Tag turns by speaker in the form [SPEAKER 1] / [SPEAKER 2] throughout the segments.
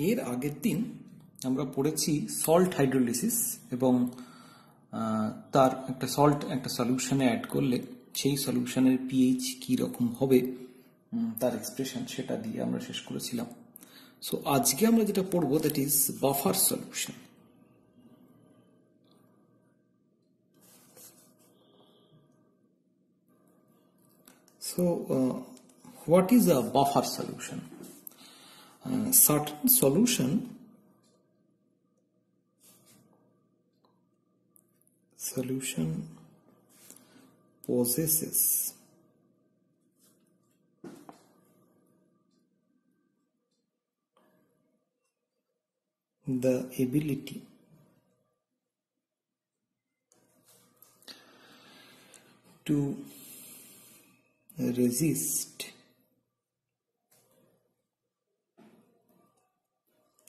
[SPEAKER 1] এর আগের দিন আমরা পড়েছি সল্ট হাইড্রোলিসিস এবং তার একটা সলিউশনে অ্যাড করলে সেই সলিউশনের পিএইচ কি রকম হবে তার এক্সপ্রেশন সেটা দিয়ে আমরা শেষ করেছিলাম। সো আজকে আমরা যেটা পড়বো that is buffer solution. So what is a buffer solution? Certain solution possesses the ability to resist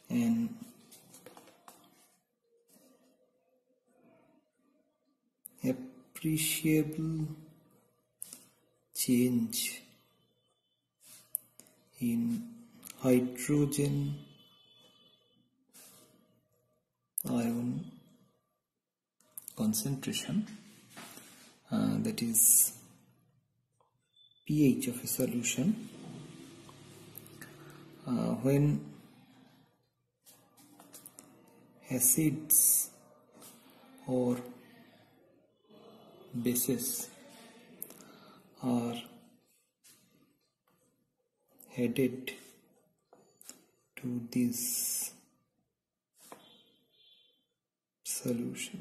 [SPEAKER 1] an appreciable change in hydrogen ion concentration, that is pH of a solution, when acids or bases are added to this solution.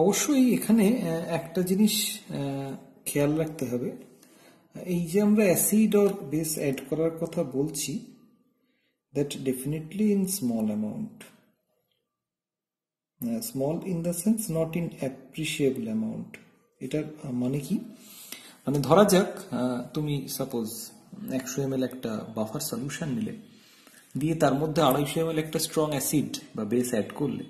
[SPEAKER 1] অবশ্যই এখানে একটা জিনিস খেয়াল রাখতে হবে, এই যে আমরা অ্যাসিড অর বেস অ্যাড করার কথা বলছি that definitely in small amount, small in the sense not in appreciable amount. এটার মানে কি, মানে ধরা যাক তুমি সাপোজ 100 ml একটা বাফার সলিউশন নিলে, দিয়ে তার মধ্যে 250 ml একটা স্ট্রং অ্যাসিড বা বেস অ্যাড করলে,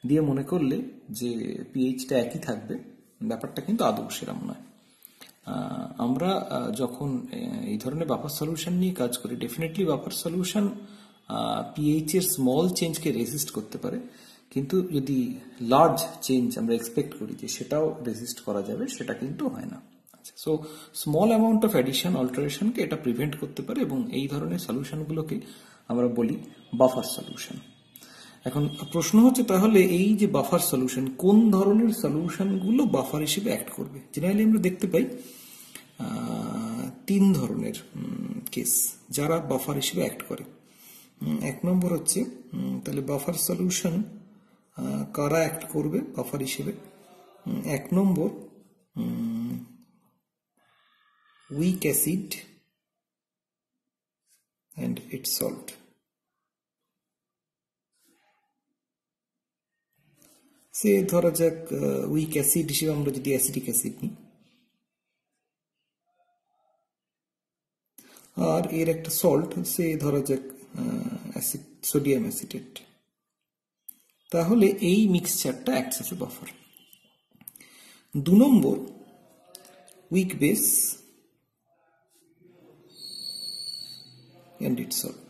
[SPEAKER 1] দিয়ে মনে করলে যে পিএইচটা একই থাকবে। ব্যাপারটা কিন্তু আদৌ সেরকম নয়। আমরা যখন এই ধরনের বাফার সলিউশন নিয়ে কাজ করি, ডেফিনেটলি বাফার সলিউশন পিএইচ এর স্মল চেঞ্জকে রেজিস্ট করতে পারে, কিন্তু যদি লার্জ চেঞ্জ আমরা এক্সপেক্ট করি যে সেটাও রেজিস্ট করা যাবে, সেটা কিন্তু হয় না। আচ্ছা, so small amount of addition অল্টারেশনকে এটা প্রিভেন্ট করতে পারে এবং এই ধরনের সলিউশনগুলোকে আমরা বলি বাফার সলিউশন। এখন প্রশ্ন হচ্ছে তাহলে এই যে বাফার সলিউশন, কোন ধরনের সলিউশনগুলো বাফার হিসেবে অ্যাক্ট করবে? জেনারেলি আমরা দেখতে পাই 3 ধরনের কেস যারা বাফার হিসেবে অ্যাক্ট করে। 1 নম্বর হচ্ছে, তাহলে বাফার সলিউশন কারা অ্যাক্ট করবে বাফার হিসেবে? 1 number weak acid and its salt. সে ধরা যাক উইক অ্যাসিড হিসেবে আমরা যদি অ্যাসিটিক অ্যাসিড নিই, আর এর একটা সল্ট সে ধরা যাক সোডিয়াম অ্যাসিটেট, তাহলে এই মিক্সচারটা acts as a buffer. 2 number weak base and its salt.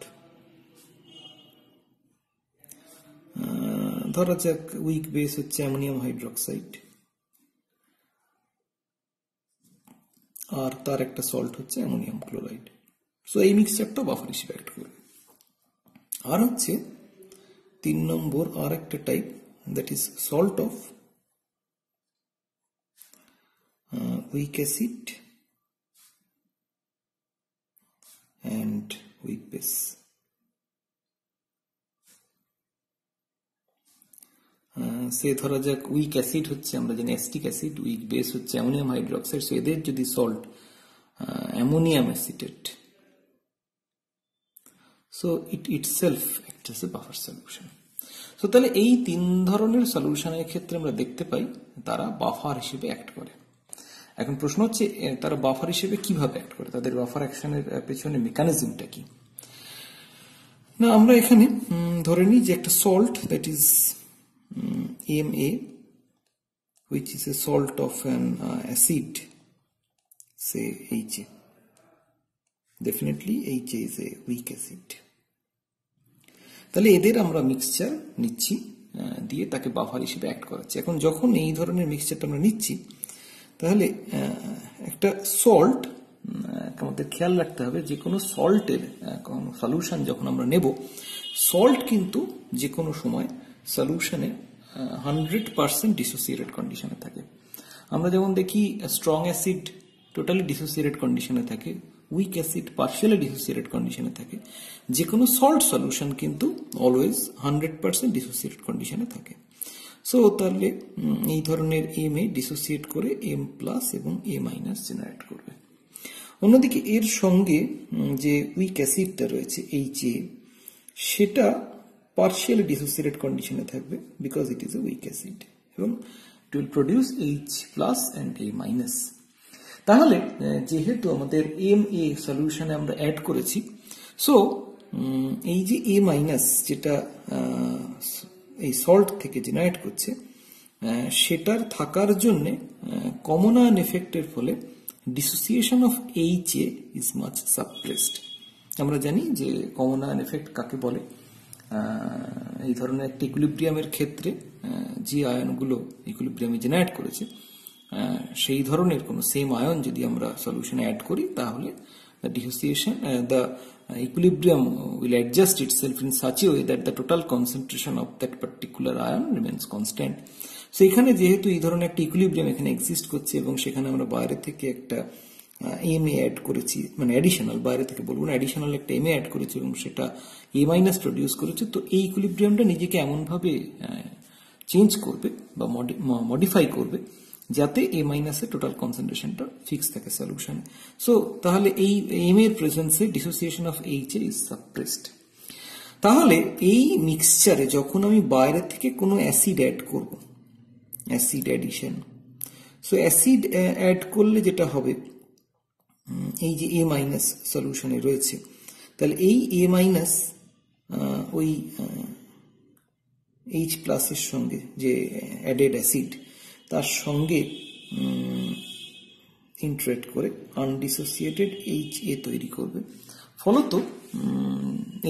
[SPEAKER 1] ধরা যাক উইক বেস হচ্ছে অ্যামোনিয়াম হাইড্রোক্সাইড আর তার একটা সল্ট হচ্ছে অ্যামোনিয়াম ক্লোরাইড। সো এই মিক্সচারটা বাফার হিসেবে অ্যাক্ট করবে। আর হচ্ছে 3 নম্বর আর একটা type, that is salt of weak acid and weak base. সে ধরা যাক উইক অ্যাসিড হচ্ছে আমরা জানি অ্যাসিটিক অ্যাসিড, উইক বেস হচ্ছে অ্যামোনিয়াম হাইড্রোক্সাইড, সো এদের যদি salt ammonium acetate, so it itself acts as a buffer solution. So তাহলে এই 3 ধরনের সলিউশনের ক্ষেত্রে আমরা দেখতে পাই তারা বাফার হিসেবে অ্যাক্ট করে। এখন প্রশ্ন হচ্ছে তারা বাফার হিসেবে কিভাবে অ্যাক্ট করে, তাদের বাফার অ্যাকশনের পেছনে মেকানিজমটা কি? না, আমরা এখানে ধরে নিই যে একটা salt that is MA which is a salt of an acid, say HA. Definitely HA is a weak acid. তাহলে এদের আমরা মিক্সচার নিচ্ছি, দিয়ে তাকে বাফার হিসেবে অ্যাক্ট করাচ্ছি। এখন যখন এই ধরনের মিক্সচারটা আমরা নিচ্ছি, তাহলে একটা সল্ট আমাদের খেয়াল রাখতে হবে, যে কোনো সল্টের সলিউশন যখন আমরা নেব, সল্ট কিন্তু যে কোনো সময় সলিউশনে 100% ডিসোসিয়েটেড কন্ডিশনে থাকে। আমরা যেমন দেখি স্ট্রং অ্যাসিড টোটালি ডিসোসিয়েটেড কন্ডিশনে থাকে, উইক অ্যাসিড পার্শিয়ালি ডিসোসিয়েটেড কন্ডিশনে থাকে, যে কোনো সল্ট সলিউশন কিন্তু অলওয়েজ 100% ডিসোসিয়েটেড কন্ডিশনে থাকে। সো তাহলে এই ধরনের এম এ ডিসোসিয়েট করে এম প্লাস এবং এ মাইনাস জেনারেট করবে। অন্যদিকে এর সঙ্গে যে উইক অ্যাসিডটা রয়েছে এইচএ, সেটা পার্শিয়ালি ডিসোসিয়েটেড কন্ডিশনে থাকবে because it is a weak acid, এবং it will produce H plus and A minus. তাহলে যেহেতু আমাদের এম এ সলিউশনে আমরা অ্যাড করেছি, সো এই যে এ মাইনাস যেটা এই সল্ট থেকে জেনারেট করছে, সেটার থাকার জন্য কমন আয়ন এফেক্টের ফলে dissociation of এইচএ is much suppressed. আমরা জানি যে কমন আয়ন এফেক্ট কাকে বলে। এই ধরনের একটা ইকুইলিব্রিয়ামের ক্ষেত্রে যে আয়নগুলো ইকুইলিব্রিয়ামে জেনারেট করেছে, সেই ধরনের কোনো সেম আয়ন যদি আমরা সলিউশনে অ্যাড করি, তাহলে the dissociation, the equilibrium will adjust itself in such a way that the total concentration of that particular ion remains constant. So এখানে যেহেতু এই ধরনের একটা ইকুইলিব্রিয়াম এখানে এক্সিস্ট করছে, এবং সেখানে আমরা বাইরে থেকে একটা এম এ অ্যাড করেছি, মানে অ্যাডিশনাল, বাইরে থেকে বলবো না, অ্যাডিশনাল একটা এম এ অ্যাড করেছি এবং সেটা এ মাইনাস প্রডিউস করেছে, তো এই ইকুইলিব্রিয়ামটা নিজেকে এমনভাবে চেঞ্জ করবে বা মডিফাই করবে যাতে এ মাইনাসের টোটাল কনসেন্ট্রেশনটা ফিক্স থাকে সলিউশনে। সো তাহলে এই এম এর প্রেজেন্সে dissociation of H A is suppressed. তাহলে এই মিক্সচারে যখন আমি বাইরে থেকে কোনো অ্যাসিড অ্যাড করব, acid addition, so acid add করলে যেটা হবে, এই যে এ মাইনাস সলিউশনে রয়েছে, তাহলে এই এ মাইনাস ওই এইচ প্লাসের সঙ্গে যে অ্যাডেড অ্যাসিড, তার সঙ্গে ইন্টারেক্ট করে আনডিসোসিয়েটেড এইচ এ তৈরি করবে। ফলত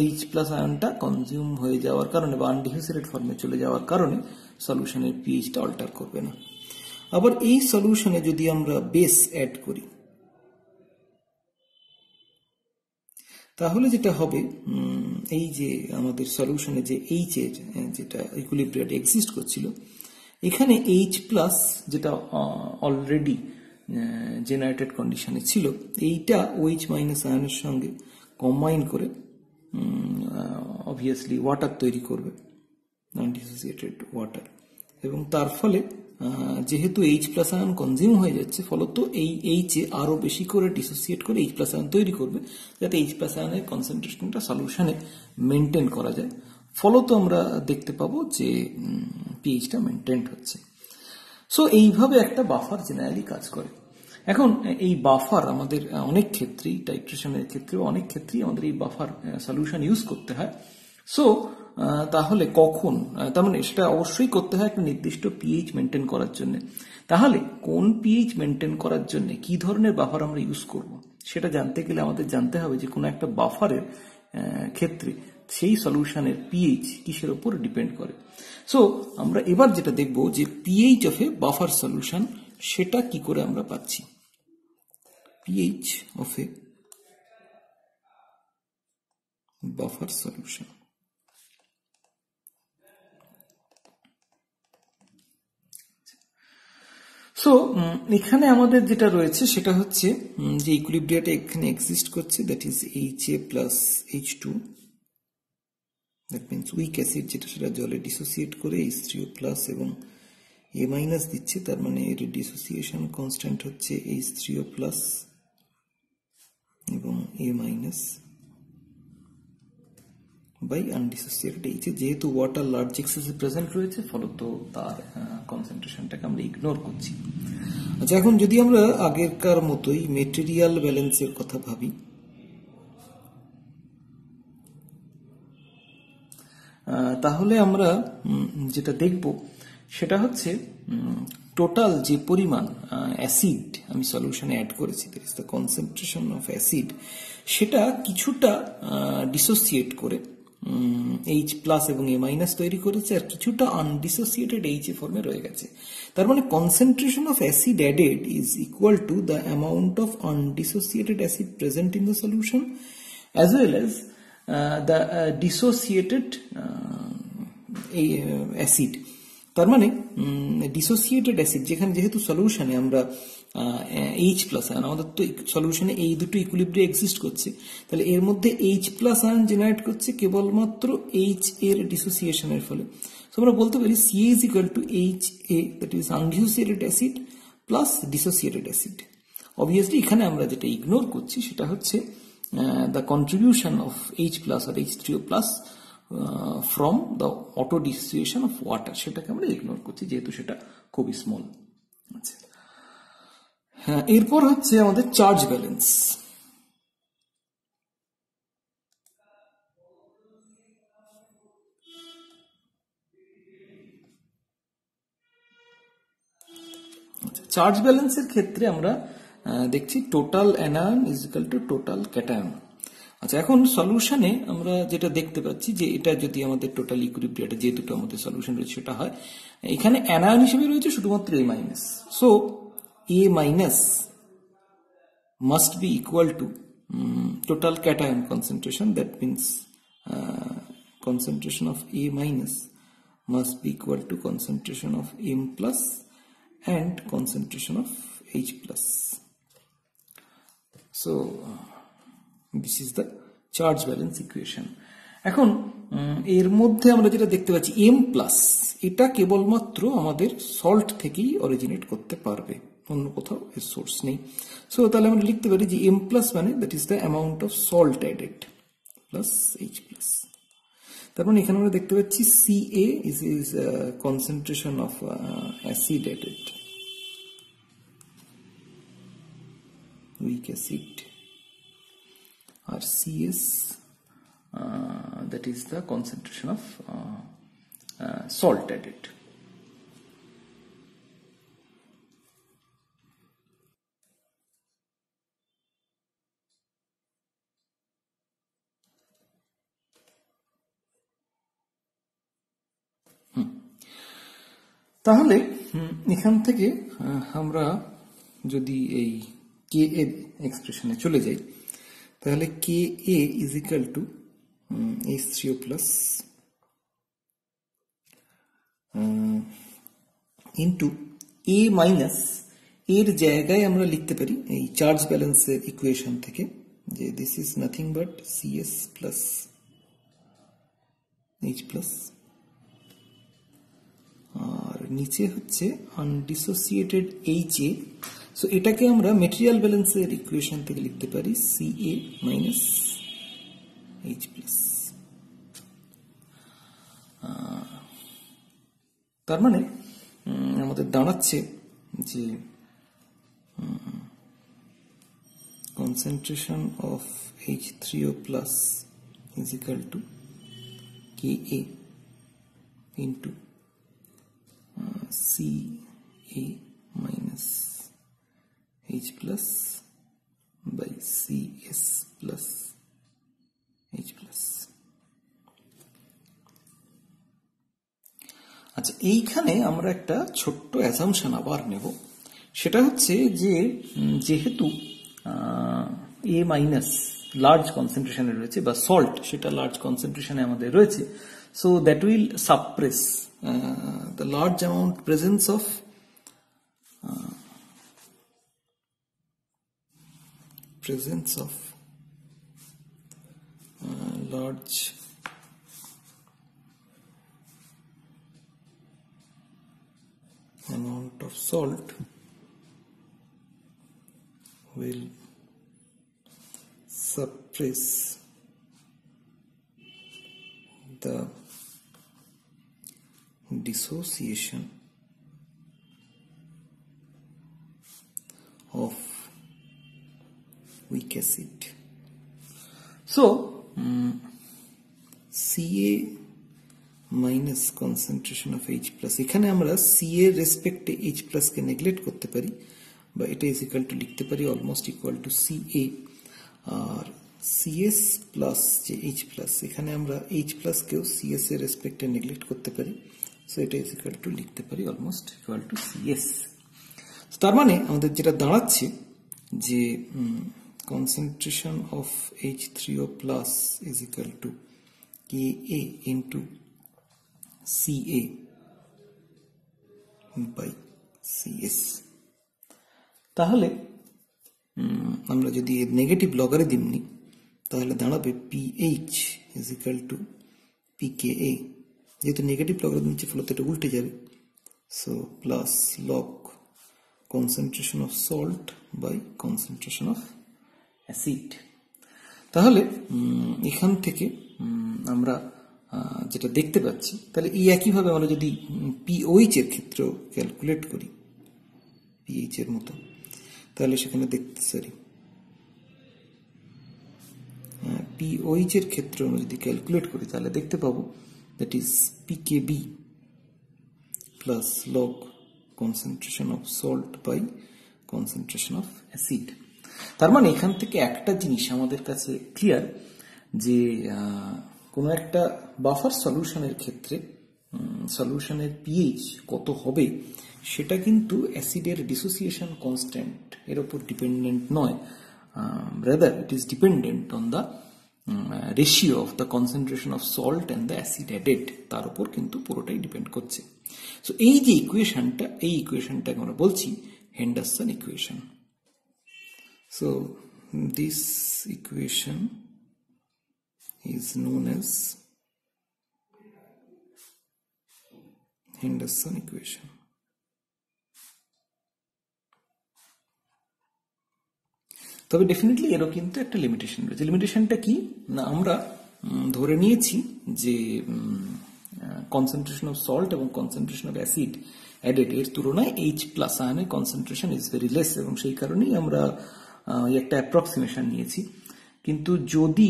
[SPEAKER 1] এইচ প্লাস আয়নটা কনজিউম হয়ে যাওয়ার কারণে বা আনডিসোসিয়েটেড ফর্মে চলে যাওয়ার কারণে সলিউশনের পিএইচটা অল্টার করবে না। আবার এই সলিউশনে যদি আমরা বেস অ্যাড করি, তাহলে যেটা হবে, এই যে আমাদের সলিউশনে যে এইচ এর যেটা ইকুইলিব্রিয়ামে এক্সিস্ট করছিল, এখানে এইচ প্লাস যেটা অলরেডি জেনারেটেড কন্ডিশনে ছিল, এইটা ওএইচ মাইনাস আয়নের সঙ্গে কম্বাইন করে অবভিয়াসলি ওয়াটার তৈরি করবে, আনডিসোসিয়েটেড ওয়াটার, এবং তার ফলে যেহেতু এইচ প্লাস আয়ন কনজিউম হয়ে যাচ্ছে, ফলত এই এইচ এ আরো বেশি করে ডিসোসিয়েট করে এইচ প্লাস আয়ন তৈরি করবে, যাতে এইচ প্লাস আয়নের কনসেন্ট্রেশনটা সলিউশনে মেনটেন করা যায়। ফলত আমরা দেখতে পাবো যে পিএইচটা মেনটেন হচ্ছে। সো এইভাবে একটা বাফার জেনারেলি কাজ করে। এখন এই বাফার আমাদের অনেক ক্ষেত্রেই, টাইট্রেশনের ক্ষেত্রে অনেক ক্ষেত্রেই আমাদের এই বাফার সলিউশন ইউজ করতে হয়। সো তাহলে কখন, তার মানে সেটা অবশ্যই করতে হয় একটা নির্দিষ্ট পিএইচ মেনটেন করার জন্য। তাহলে কোন পিএইচ মেনটেন করার জন্য কি ধরনের বাফার আমরা ইউজ করব, সেটা জানতে গেলে আমাদের জানতে হবে যে কোনো একটা বাফারের ক্ষেত্রে সেই সলিউশনের পিএইচ কিসের উপর ডিপেন্ড করে। সো আমরা এবার যেটা দেখব যে pH of A buffer solution সেটা কি করে আমরা পাচ্ছি। PH of A buffer solution, so এখানে আমাদের যেটা রয়েছে সেটা হচ্ছে যে ইকুইলিব্রিয়ামটা এখানে এক্সিস্ট করছে, দ্যাট ইজ এইচএ প্লাস এইচ2, দ্যাট মিনস উইক অ্যাসিড যেটা, সেটা জলে ডিসোসিয়েট করে H3O প্লাস এবং এ মাইনাস দিচ্ছে, তার মানে এর ডিসোসিয়েশন কনস্ট্যান্ট হচ্ছে H3O প্লাস এবং এ মাইনাস বাই আনডিসোসিয়েটেড এইচ। যেহেতু ওয়াটার লার্জ এক্সেসে প্রেজেন্ট রয়েছে, ফলত তার কনসেন্ট্রেশনটাকে আমরা ইগনোর করছি। আচ্ছা, এখন যদি আমরা আগেরকার মতোই মেটেরিয়াল ব্যালেন্সের কথা ভাবি, তাহলে আমরা যেটা দেখব সেটা হচ্ছে টোটাল যে পরিমাণ অ্যাসিড আমি সলিউশনে অ্যাড করেছি, that is the concentration of acid, সেটা কিছুটা ডিসোসিয়েট করে এইচ প্লাস এবং এ মাইনাস তৈরি করেছে, আর কিছুটা আনডিসোসিয়েটেড এইচ এ ফর্মে রয়ে গেছে। তার মানে concentration of acid added is equal to the amount of undissociated acid present in the solution as well as the dissociated acid. তার মানে ডিসোসিয়েটেড অ্যাসিড যেখানে যেহেতু সলিউশনে আমরা এইচ প্লাস আয়ন, আমাদের তো সলিউশনে এই দুটো ইকুইলিব্রিয়াম এক্সিস্ট করছে, তাহলে এর মধ্যে এইচ প্লাস আয়ন জেনারেট করছে কেবলমাত্র এইচ এর ডিসোসিয়েশনের ফলে। সো আমরা বলতে পারি CA is equal to H A, that is undissociated acid plus dissociated acid. Obviously এখানে আমরা যেটা ইগনোর করছি সেটা হচ্ছে the contribution of H plus আর H3O plus from the auto dissociation of water, সেটাকে আমরা ইগনোর করছি যেহেতু সেটা খুবই স্মল। আচ্ছা, হ্যাঁ, এরপর হচ্ছে আমাদের চার্জ ব্যালেন্স। চার্জ ব্যালেন্সের ক্ষেত্রে আমরা দেখছি total anion is equal two total cation. আচ্ছা, এখন সলিউশনে আমরা যেটা দেখতে পাচ্ছি যে এটা যদি আমাদের টোটাল ইকুইলিব্রিয়ামটা যে দুটো আমাদের সলিউশন রয়েছে সেটা হয়, এখানে অ্যানায়ন হিসেবে রয়েছে শুধুমাত্র A minus. So A minus must be equal to total cation concentration. That means concentration of A minus must be equal to concentration of M plus and concentration of H plus. So this is the charge balance equation. এখন এর মধ্যে আমরা যেটা দেখতে পাচ্ছি M plus, এটা কেবলমাত্র আমাদের সল্ট থেকেই অরিজিনেট করতে পারবে, অন্য কোথাও এর সোর্স নেই। সো তাহলে আমরা লিখতে পারি যে M প্লাস মানে that is the amount of salt added plus H plus. তার মানে এখানে আমরা দেখতে পাচ্ছি CA is concentration of acid added, weak acid, আর CS that is the concentration of salt added. তাহলে এখান থেকে আমরা যদি এই কে এর এক্সপ্রেশনে চলে যাই, তাহলে K A is equal to H3O plus into A minus, এর জায়গায় আমরা লিখতে পারি এই চার্জ ব্যালেন্সের ইকুয়েশন থেকে যে this is nothing but CS plus H plus, আর নিচে হচ্ছে আনডিসোসিয়েটেড HA। সো এটাকে আমরা মেটেরিয়াল ব্যালেন্সের ইকুয়েশন থেকে লিখতে পারি CA মাইনাস H প্লাস। তার মানে আমাদের দাঁড়াচ্ছে যে concentration of H3O plus is equal to Ka into Ca minus H plus by Cs plus H plus. আচ্ছা, এইখানে আমরা একটা ছোট্ট অ্যাসাম্পশন আবার নেব, সেটা হচ্ছে যে যেহেতু এ মাইনাস লার্জ কনসেন্ট্রেশনে রয়েছে বা সল্ট সেটা লার্জ কনসেন্ট্রেশনে আমাদের রয়েছে, so that will suppress the large amount presence of large amount of salt will suppress the dissociation of weak acid. So Ca minus concentration of H plus. এখানে আমরা C এর রেসপেক্টে H plus কে neglect করতে পারি, বা এটা is equal to লিখতে পারি almost equal to C A, আর সিএস প্লাস যে H প্লাস, এখানে আমরা H প্লাস কেও সিএস এর রেসপেক্টে নেগলেক্ট করতে পারি, সো এটা ইজ ইকুয়াল টু লিখতে পারি অলমোস্ট ইকুয়াল টু সিএস। তার মানে আমাদের যেটা দাঁড়াচ্ছে যে concentration of H3O plus is equal to Ka into Ca by Cs। তাহলে আমরা যদি এর নেগেটিভ লগারিদম নিই তাহলে দাঁড়াবে PH is equal to pKa, যেহেতু নেগেটিভ লগারিদম নিচ্ছে ফলত এটা উল্টে যাবে, so plus log concentration of salt by concentration of acid. তাহলে এখান থেকে আমরা যেটা দেখতে পাচ্ছি, তাহলে এই একইভাবে আমরা যদি পিওইচ এর ক্ষেত্রেও ক্যালকুলেট করি পিএইচ এর মতো, তাহলে সেখানে দেখতে পারি পিওইচ এর ক্ষেত্রে আমরা যদি ক্যালকুলেট করি তাহলে দেখতে পাবো that is pKb plus log concentration of salt by concentration of acid। তার মানে এখান থেকে একটা জিনিস আমাদের কাছে ক্লিয়ার যে কোনো একটা বাফার সলিউশনের ক্ষেত্রে সলিউশনের পিএইচ কত হবে সেটা কিন্তু অ্যাসিডের ডিসোসিয়েশন কনস্ট্যান্ট এর উপর ডিপেন্ডেন্ট নয়, rather it is dependent on the ratio of the concentration of salt and the acid added, তার উপর কিন্তু পুরোটাই ডিপেন্ড করছে। সো এই যে ইকুয়েশনটা, এই ইকুয়েশনটাকে আমরা বলছি Henderson equation. So this equation is known as Henderson equation। তবে ডেফিনেটলি এরও কিন্তু একটা লিমিটেশন রয়েছে। লিমিটেশনটা কি না, আমরা ধরে নিয়েছি যে কনসেন্ট্রেশন অফ সল্ট এবং কনসেন্ট্রেশন অফ অ্যাসিড অ্যাডেড এর তুলনায় H প্লাস আয়নের কনসেন্ট্রেশন ইজ ভেরি লেস, এবং সেই কারণেই আমরা একটা অ্যাপ্রক্সিমেশন নিয়েছি। কিন্তু যদি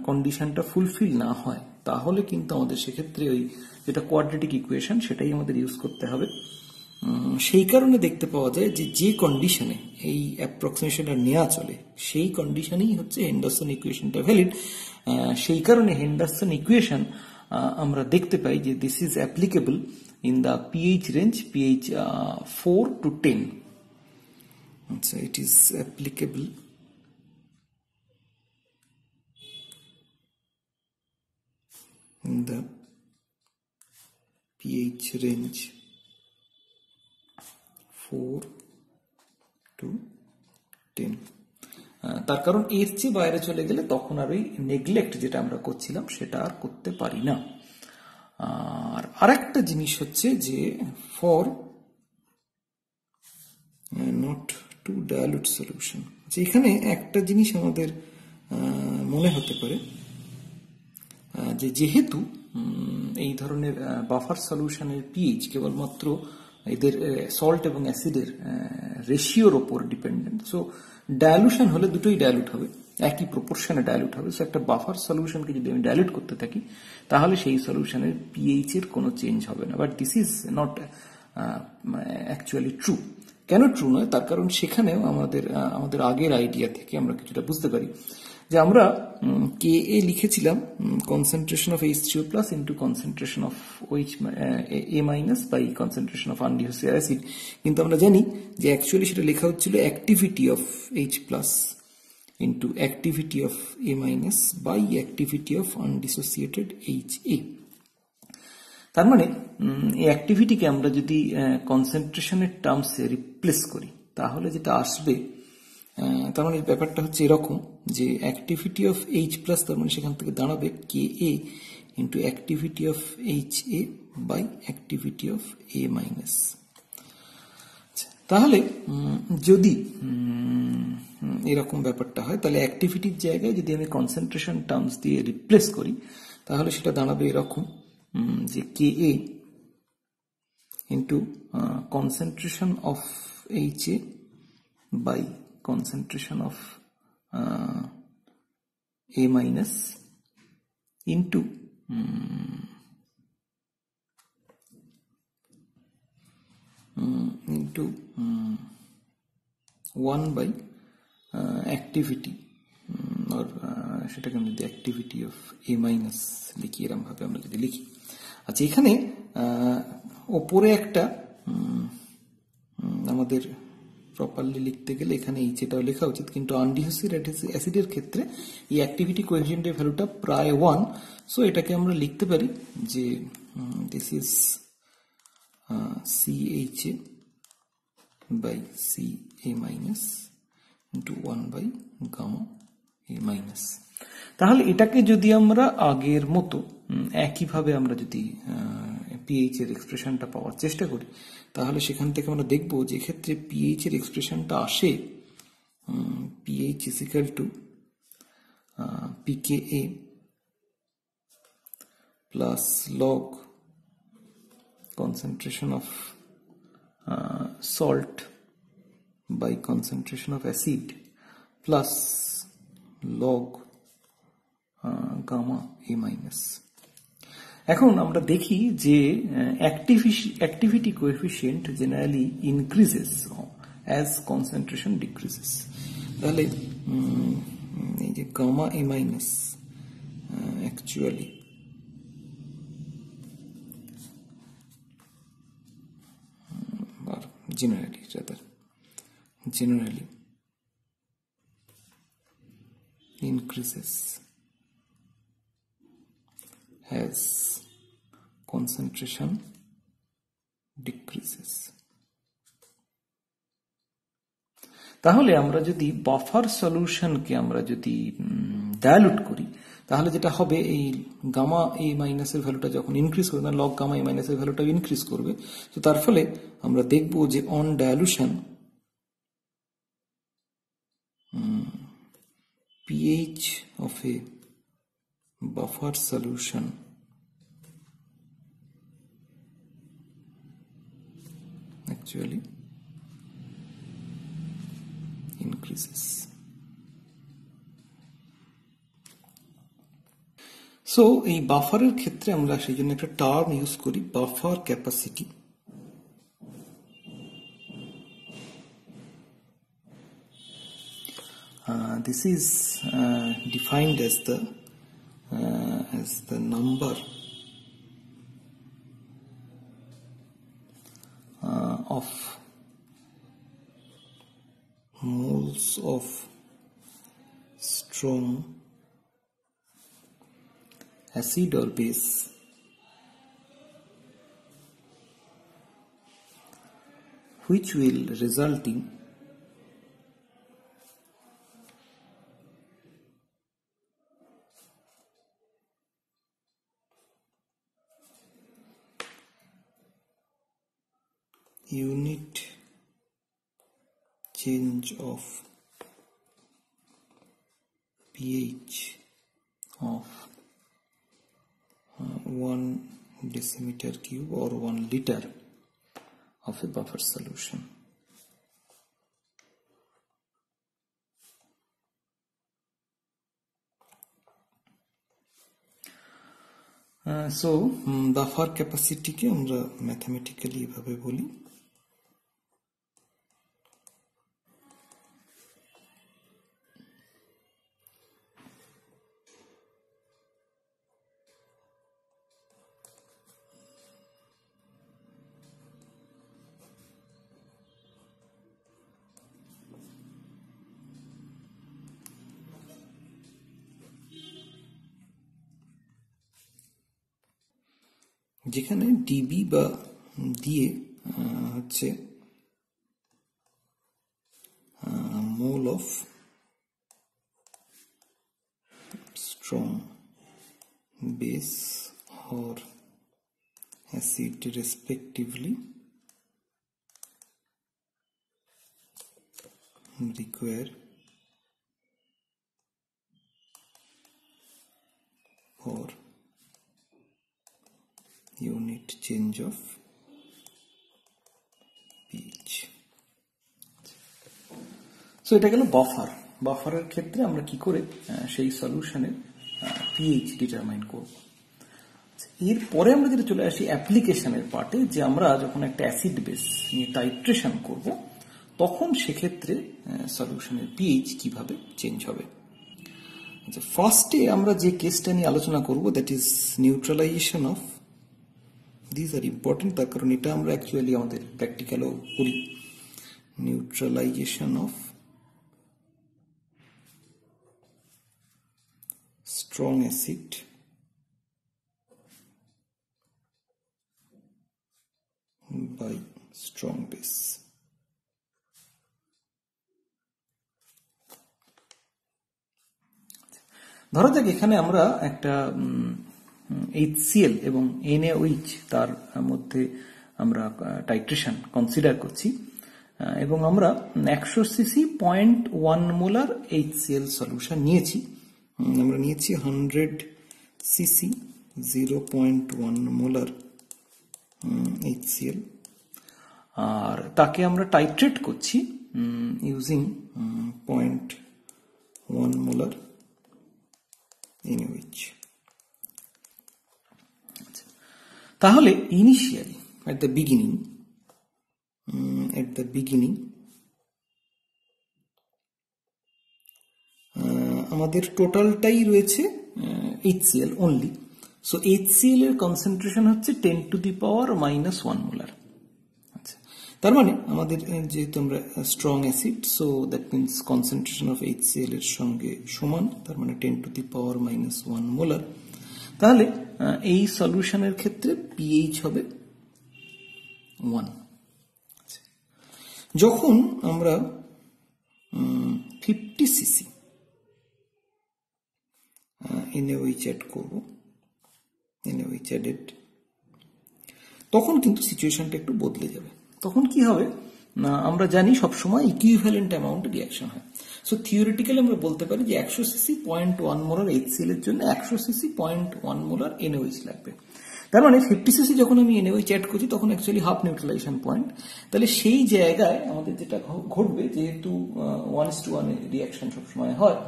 [SPEAKER 1] কন্ডিশনটা ফুলফিল না হয় তাহলে কিন্তু আমাদের সেক্ষেত্রে ওই যেটা কোয়াড্রেটিক ইকুয়েশন সেটাই আমাদের ইউজ করতে হবে। সেই কারণে দেখতে পাওয়া যায় যে যে কন্ডিশনে এই অ্যাপ্রক্সিমেশনটা নেওয়া চলে সেই কন্ডিশনেই হচ্ছে হেন্ডারসন ইকুয়েশনটা ভ্যালিড। সেই কারণে হেন্ডারসন ইকুয়েশন আমরা দেখতে পাই যে this is applicable in the pH range pH 4 to 10। So it is applicable in the pH range 4 to 10। তার কারণ এর চেয়ে বাইরে চলে গেলে তখন আর ওই নেগলেক্ট যেটা আমরা করছিলাম সেটা আর করতে পারি না। আর আরেকটা জিনিস হচ্ছে যে for not too dilute solution, এখানে একটা জিনিস আমাদের মনে হতে পারে যে যেহেতু এই ধরনের বাফার সলিউশনের পিএইচ কেবলমাত্র এদের সল্ট এবং অ্যাসিডের রেশিওর ওপর ডিপেন্ডেন্ট, সো ডাইলুশন হলে দুটোই ডাইলুট হবে, একই প্রপোর্শনে ডাইলুট হবে। সো একটা বাফার সলিউশনকে যদি আমি ডাইলুট করতে থাকি তাহলে সেই সলিউশনের পিএইচ এর কোনো চেঞ্জ হবে না, but this is not actually true. কেন ট্রু নয়, তার কারণ সেখানেও আমাদের আগের আইডিয়া থেকে আমরা কিছুটা বুঝতে পারি যে আমরা কে এ লিখেছিলাম concentration of H3O plus into concentration of A minus by concentration of undissociated acid, কিন্তু আমরা জানি যে অ্যাকচুয়ালি সেটা লেখা হচ্ছিল activity of H plus into activity of A minus by activity of undissociated HA। তার মানে এই অ্যাক্টিভিটিকে আমরা যদি কনসেন্ট্রেশনের টার্মসে রিপ্লেস করি তাহলে যেটা আসবে, তার মানে ব্যাপারটা হচ্ছে এরকম যে অ্যাক্টিভিটি অফ H প্লাস, তার মানে সেখান থেকে দাঁড়াবে Ka into activity of HA by activity of A minus. তাহলে যদি এরকম ব্যাপারটা হয় তাহলে অ্যাক্টিভিটির জায়গায় যদি আমি কনসেন্ট্রেশন টার্মস দিয়ে রিপ্লেস করি তাহলে সেটা দাঁড়াবে এরকম যে Ka into concentration of HA by concentration of A minus into into 1 by activity, আর সেটাকে আমরা যদি অ্যাক্টিভিটি অফ এ মাইনাস লিখি, এরকম ভাবে আমরা যদি লিখি। আচ্ছা, এখানে ওপরে একটা আমাদের প্রপারলি লিখতে গেলে এখানে এইচ এটাও লেখা উচিত, কিন্তু আনডিসোসিয়েটেড অ্যাসিডের ক্ষেত্রে এই অ্যাক্টিভিটি কোএফিসিয়েন্টের ভ্যালুটা প্রায় 1, সো এটাকে আমরা লিখতে পারি যে this is CHA by CA minus into 1 by gamma A minus। তাহলে এটাকে যদি আমরা আগের মতো একইভাবে আমরা যদি পিএইচ এর এক্সপ্রেশনটা পাওয়ার চেষ্টা করি, তাহলে সেখান থেকে আমরা দেখব যে এক্ষেত্রে পিএইচ এর এক্সপ্রেশনটা আসে pH is equal to pKa plus log concentration of salt by concentration of acid plus log gamma A minus। এখন আমরা দেখি যে activity coefficient generally increases as concentration decreases। তাহলে এই যে gamma A minus actually generally increases as concentration decreases। তাহলে আমরা যদি বাফার সলিউশনকে আমরা যদি ডাইলুট করি, তাহলে যেটা হবে এই গামা এ মাইনাসের ভ্যালুটা যখন ইনক্রিজ করবে, লগ গামা এ মাইনাসের ভ্যালুটা ইনক্রিজ করবে, তো তার ফলে আমরা দেখব যে on dilution pH of a buffer solution actually increases। So এই বাফারের ক্ষেত্রে আমরা সেই জন্য একটা টার্ম ইউজ করি, buffer capacity. This is defined as the number of moles of strong acid or base which will result in unit change of pH of 1 decimeter cube or 1 liter of a buffer solution। So buffer ক্যাপাসিটিকে আমরা mathematically এভাবে বলি, যেখানে DB বা দিয়ে হচ্ছে mole of strong base or acid respectively require for unit change of pH। So এটা গেল বাফার। বাফারের ক্ষেত্রে আমরা কি করে সেই সলিউশনের পিএইচ ডিটারমাইন করব। এরপরে আমরা যেটা চলে আসি অ্যাপ্লিকেশনের পার্টে, যে আমরা যখন একটা অ্যাসিড বেস নিয়ে টাইট্রেশন করব তখন সেক্ষেত্রে সলিউশনের পিএইচ কিভাবে চেঞ্জ হবে। আচ্ছা, ফার্স্টে আমরা যে কেসটা নিয়ে আলোচনা করব that is neutralisation of, this are important, তার কারণ এটা আমরা অ্যাকচুয়ালি আমাদের প্র্যাকটিক্যালও করি। Neutralisation of strong acid by strong base. ধরা যাক এখানে আমরা একটা HCl এবং NaOH তার মধ্যে আমরা টাইট্রেশন কনসিডার করছি, এবং আমরা 100 সিসি 0.1 মোলার HCl সলিউশন নিয়েছি। আমরা নিয়েছি 100 সিসি 0.1 মোলার HCl, আর তাকে আমরা টাইট্রেট করছি ইউজিং 0.1 মোলার NaOH। তাহলে ইনিশিয়ালি at the beginning আমাদের টোটালটাই রয়েছে HCl only, সো HCl এর কনসেন্ট্রেশন হচ্ছে 10 to the power -1 মোলার। আচ্ছা, তার মানে আমাদের যেহেতু আমরা strong acid, so that means concentration of HCl এর সঙ্গে সমান, তার মানে 10 to the power -1 মোলার। তাহলে এই সলিউশনের ক্ষেত্রে পিএইচ হবে 1। যখন আমরা 50 সিসি NaOH অ্যাড করব, NaOH অ্যাডেড, তখন কিন্তু সিচুয়েশনটা একটু বদলে যাবে। তখন কি হবে না, আমরা জানি সবসময় ইকুইভ্যালেন্ট অ্যামাউন্টে রিয়াকশন হয়। সো থিওরিটিক্যালি আমরা বলতে পারি যে 100 সিসি 0.1 মোলার HCl এর জন্য 100 সিসি 0.1 মোলার NaOH লাগবে। তার মানে 50 সিসি যখন আমি NaOH অ্যাড করছি তখন অ্যাকচুয়ালি হাফ নিউট্রালাইজেশন পয়েন্ট। তাহলে সেই জায়গায় আমাদের যেটা ঘটবে, যেহেতু 1:1 রিয়াকশন সবসময় হয়,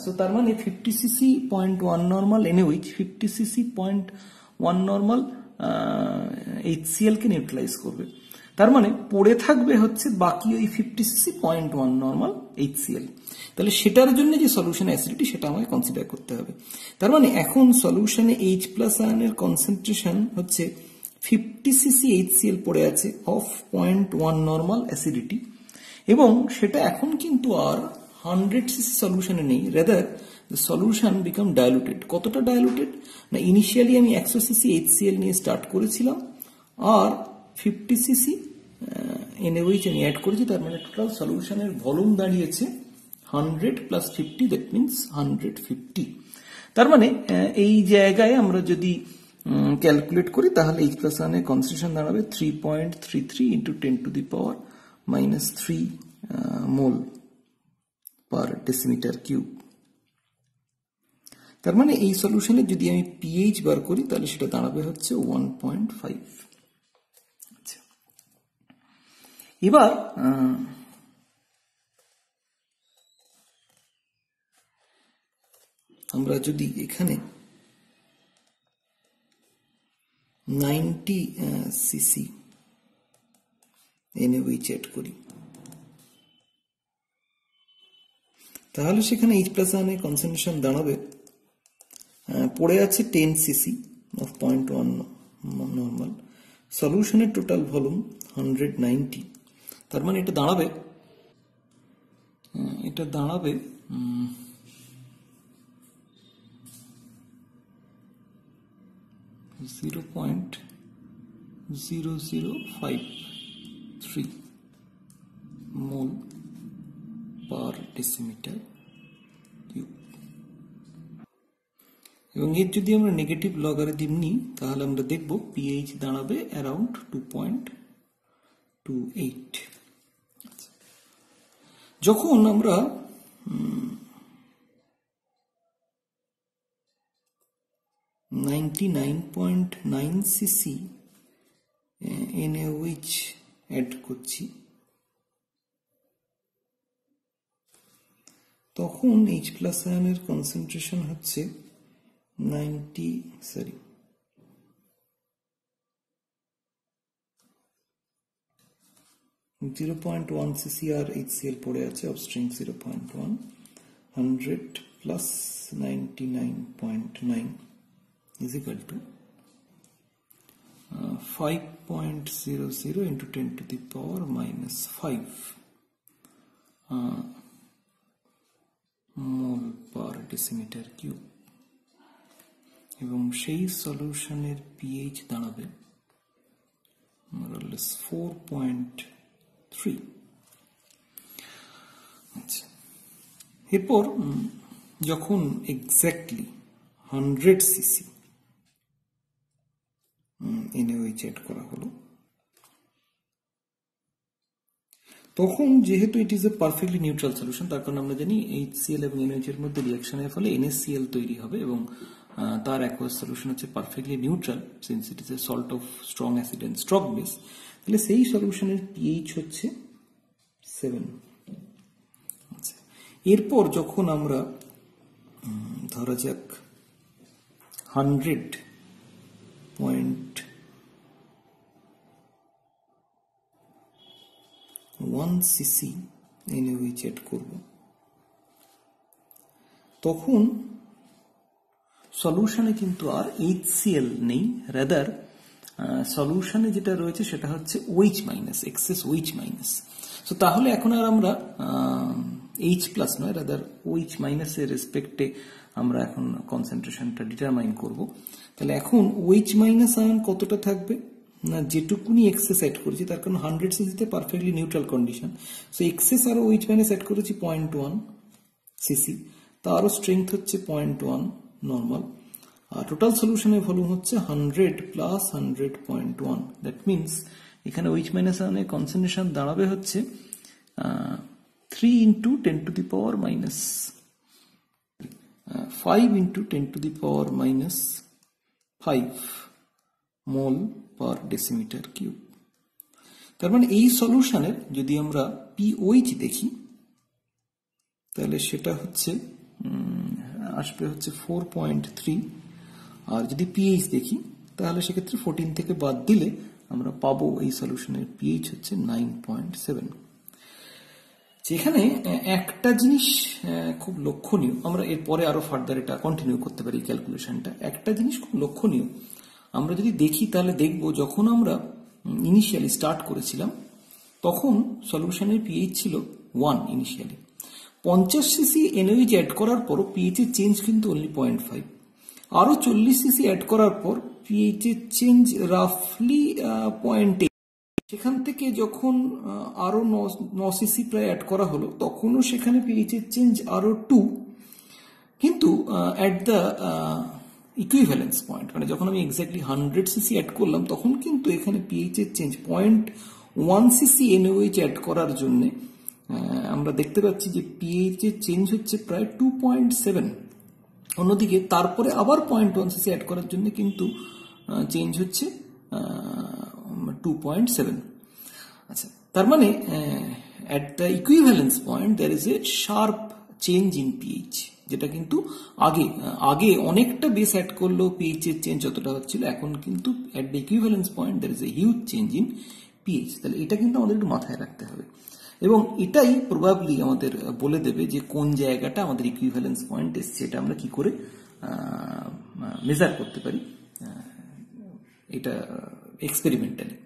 [SPEAKER 1] সো তার মানে 50 CC 0.1 normal NaOH 50 CC 0.1 normal HCl কে নিউট্রালাইজ করবে। তার মানে পড়ে থাকবে হচ্ছে বাকি ওই 50 সিসি 0.1 নর্মাল HCl। তাহলে সেটার জন্য যে সলিউশন অ্যাসিডিটি সেটা আমাকে কনসিডার করতে হবে। তার মানে এখন সলিউশনে H+ আয়নের কনসেন্ট্রেশন হচ্ছে 50 সিসি HCl পড়ে আছে অফ 0.1 নর্মাল অ্যাসিডিটি, এবং সেটা এখন কিন্তু আর 100 সিসি সলিউশনে নেই, rather the solution become diluted। কতটা ডাইলুটেড না, ইনিশিয়ালি আমি 100 সিসি HCl নিয়ে স্টার্ট করেছিলাম আর 50 সিসি NaOH আমি অ্যাড করেছি, তার মানে টোটাল সলিউশনের ভলিউম দাঁড়িয়েছে 100 + 50, দ্যাট মিনস 150। তার মানে এই জায়গায় আমরা যদি ক্যালকুলেট করি তাহলে H+ আয়নের কনসেন্ট্রেশন দাঁড়াবে 3.33 × 10 to the power -3 mole per decimetre cube. তার মানে এই সলিউশনে যদি আমি পিএইচ বার করি তাহলে সেটা দাঁড়াবে হচ্ছে 1.5। আচ্ছা, এবার আমরা যদি এখানে 90 সিসি NaOH অ্যাড করি তাহলে সেখানে H+ আয়নের কনসেন্ট্রেশন দাঁড়াবে, পড়ে আছে 10 সিসি অফ 0.1 নর্মাল, সলিউশনের টোটাল ভলিউম 190। তার মানে এটা দাঁড়াবে 0.0053 মোল পার ডেসিমিটার কিউব। এবং এর যদি আমরা নেগেটিভ লগারিদম নিই তাহলে আমরা দেখব পিএইচ দাঁড়াবে অ্যারাউন্ড 2.28। যখন আমরা 99.9 সিসি NaOH অ্যাড করছি তখন H+ আয়নের কনসেন্ট্রেশন হচ্ছে 90 0.1 cc আর HCl পড়ে আছে of strength 0.1, 100 plus 99.9 is equal to 5.00 into 10 to the power minus 5 mole per decimeter cube, এবং সেই সলিউশনের pH দাঁড়াবে more or less 4.3। আচ্ছা, এরপর যখন এক্স্যাক্টলি 100 সিসি NaOH অ্যাড করা হলো, তখন যেহেতু ইট is A perfectly neutral solution, তার কারণে আমরা জানি HCl এবং NaOH এর মধ্যে রিঅ্যাকশনের ফলে NaCl তৈরি হবে, এবং তার অ্যাকুয়াস সলিউশন হচ্ছে perfectly neutral since it is a salt of strong acid and strong base. তাহলে সেই সলিউশনের pH হচ্ছে 7। আচ্ছা, এরপর যখন আমরা ধরা যাক 100.1 সিসি NaOH অ্যাড করব, তখন সলিউশনে কিন্তু আর HCl নেই, রাদার সলিউশনে যেটা রয়েছে সেটা হচ্ছে OH minus, excess OH minus. So তাহলে এখন আর আমরা H প্লাস নয়, রাদার OH মাইনাস এর রেসপেক্টে আমরা এখন কনসেন্ট্রেশনটা ডিটারমাইন করব। তাহলে এখন OH মাইনাস আয়ন কতটা থাকবে না, যেটুকুনি এক্সেস অ্যাড করেছি, তার কারণ 100 সিসিতে perfectly neutral condition, so excess আরো OH মাইনাস অ্যাড করেছি 0.1 সিসি, তারও স্ট্রেংথ হচ্ছে 0.1 নর্মাল, আর টোটাল সলিউশনের ভলিউম হচ্ছে 100 প্লাস 100.1। দ্যাট মিনস এখানে OH মাইনাস আয়নের কনসেন্ট্রেশন দাঁড়াবে হচ্ছে 3 into 10 to the power minus 5 into 10 to the power minus 5 mole per decimeter cube। তার মানে এই সলিউশনের যদি আমরা pOH দেখি, তাহলে সেটা হচ্ছে আসবে হচ্ছে 4.3, আর যদি pH দেখি তাহলে সেক্ষেত্রে 14 থেকে বাদ দিলে আমরা পাবো এই সলিউশনের pH হচ্ছে 9.7। যেখানে একটা জিনিস খুব লক্ষণীয়, আমরা এরপরে আরো ফার্দার এটা কন্টিনিউ করতে পারি ক্যালকুলেশনটা। একটা জিনিস খুব লক্ষণীয়, আমরা যদি দেখি তাহলে দেখব যখন আমরা ইনিশিয়ালি স্টার্ট করেছিলাম তখন সলিউশনের pH ছিল 1 ইনিশিয়ালি। 50 সিসি NaOH অ্যাড করার পর pH এর চেঞ্জ কিন্তু অনলি 0.5, আরো 40 সিসি অ্যাড করার পর pH এর চেঞ্জ রাফলি 0.8। সেখান থেকে যখন আরো 9 সিসি প্রায় অ্যাড করা হলো, তখনও সেখানে pH এর চেঞ্জ আরো 2, কিন্তু অ্যাট দ্য ইকুইভ্যালেন্স পয়েন্ট, মানে যখন আমি এক্স্যাক্টলি 100 সিসি অ্যাড করলাম তখন কিন্তু এখানে pH এর চেঞ্জ 0.1 সিসি NaOH অ্যাড করার জন্য আমরা দেখতে পাচ্ছি যে pH এর চেঞ্জ হচ্ছে প্রায় 2.7। অন্যদিকে তারপরে আবার 0.1 সিসি অ্যাড করার জন্য কিন্তু চেঞ্জ হচ্ছে 2.7। আচ্ছা, তার মানে at the equivalence point there is a sharp change in pH, যেটা কিন্তু আগে অনেকটা বেস অ্যাড করলেও pH এর চেঞ্জ যতটা হচ্ছিল, এখন কিন্তু at the equivalence point there is a huge change in pH। তাহলে এটা কিন্তু আমাদের একটু মাথায় রাখতে হবে, এবং এটাই প্রবাবলি আমাদের বলে দেবে যে কোন জায়গাটা আমাদের ইকুইভ্যালেন্স পয়েন্ট এসছে। এটা আমরা কি করে মেজার করতে পারি, এটা এক্সপেরিমেন্টালি।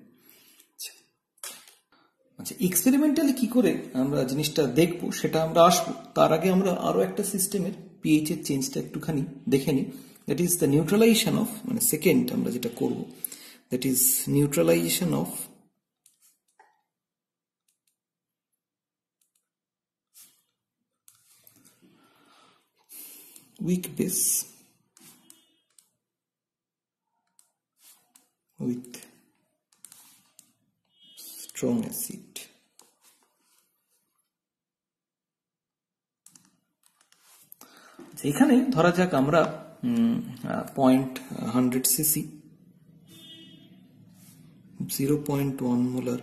[SPEAKER 1] আচ্ছা, এক্সপেরিমেন্টালি কি করে আমরা জিনিসটা দেখবো সেটা আমরা আসবো, তার আগে আমরা আরো একটা সিস্টেমের pH এর চেঞ্জটা একটুখানি দেখে নিই। That is the neutralisation of, মানে সেকেন্ড আমরা যেটা করব, that is neutralisation of weak base with strong acid। এখানে ধরা যাক আমরা 100 সিসি 0.1 মোলার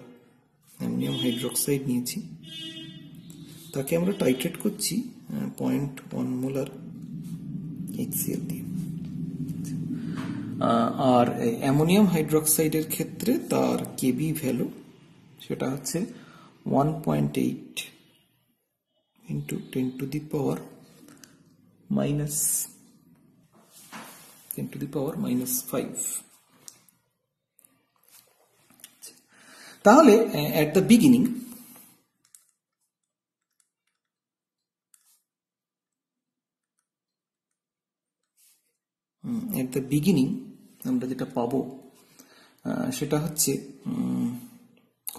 [SPEAKER 1] অ্যামোনিয়াম হাইড্রোক্সাইড নিয়েছি, তাকে আমরা টাইট্রেট করছি 0.1 মোলার HCl দিয়ে। আর অ্যামোনিয়াম হাইড্রোক্সাইডের ক্ষেত্রে তার কেবি ভ্যালু সেটা হচ্ছে 1.8 into 10 to the power minus 10 to the power minus 5. তাহলে at the beginning আমরা যেটা পাবো সেটা হচ্ছে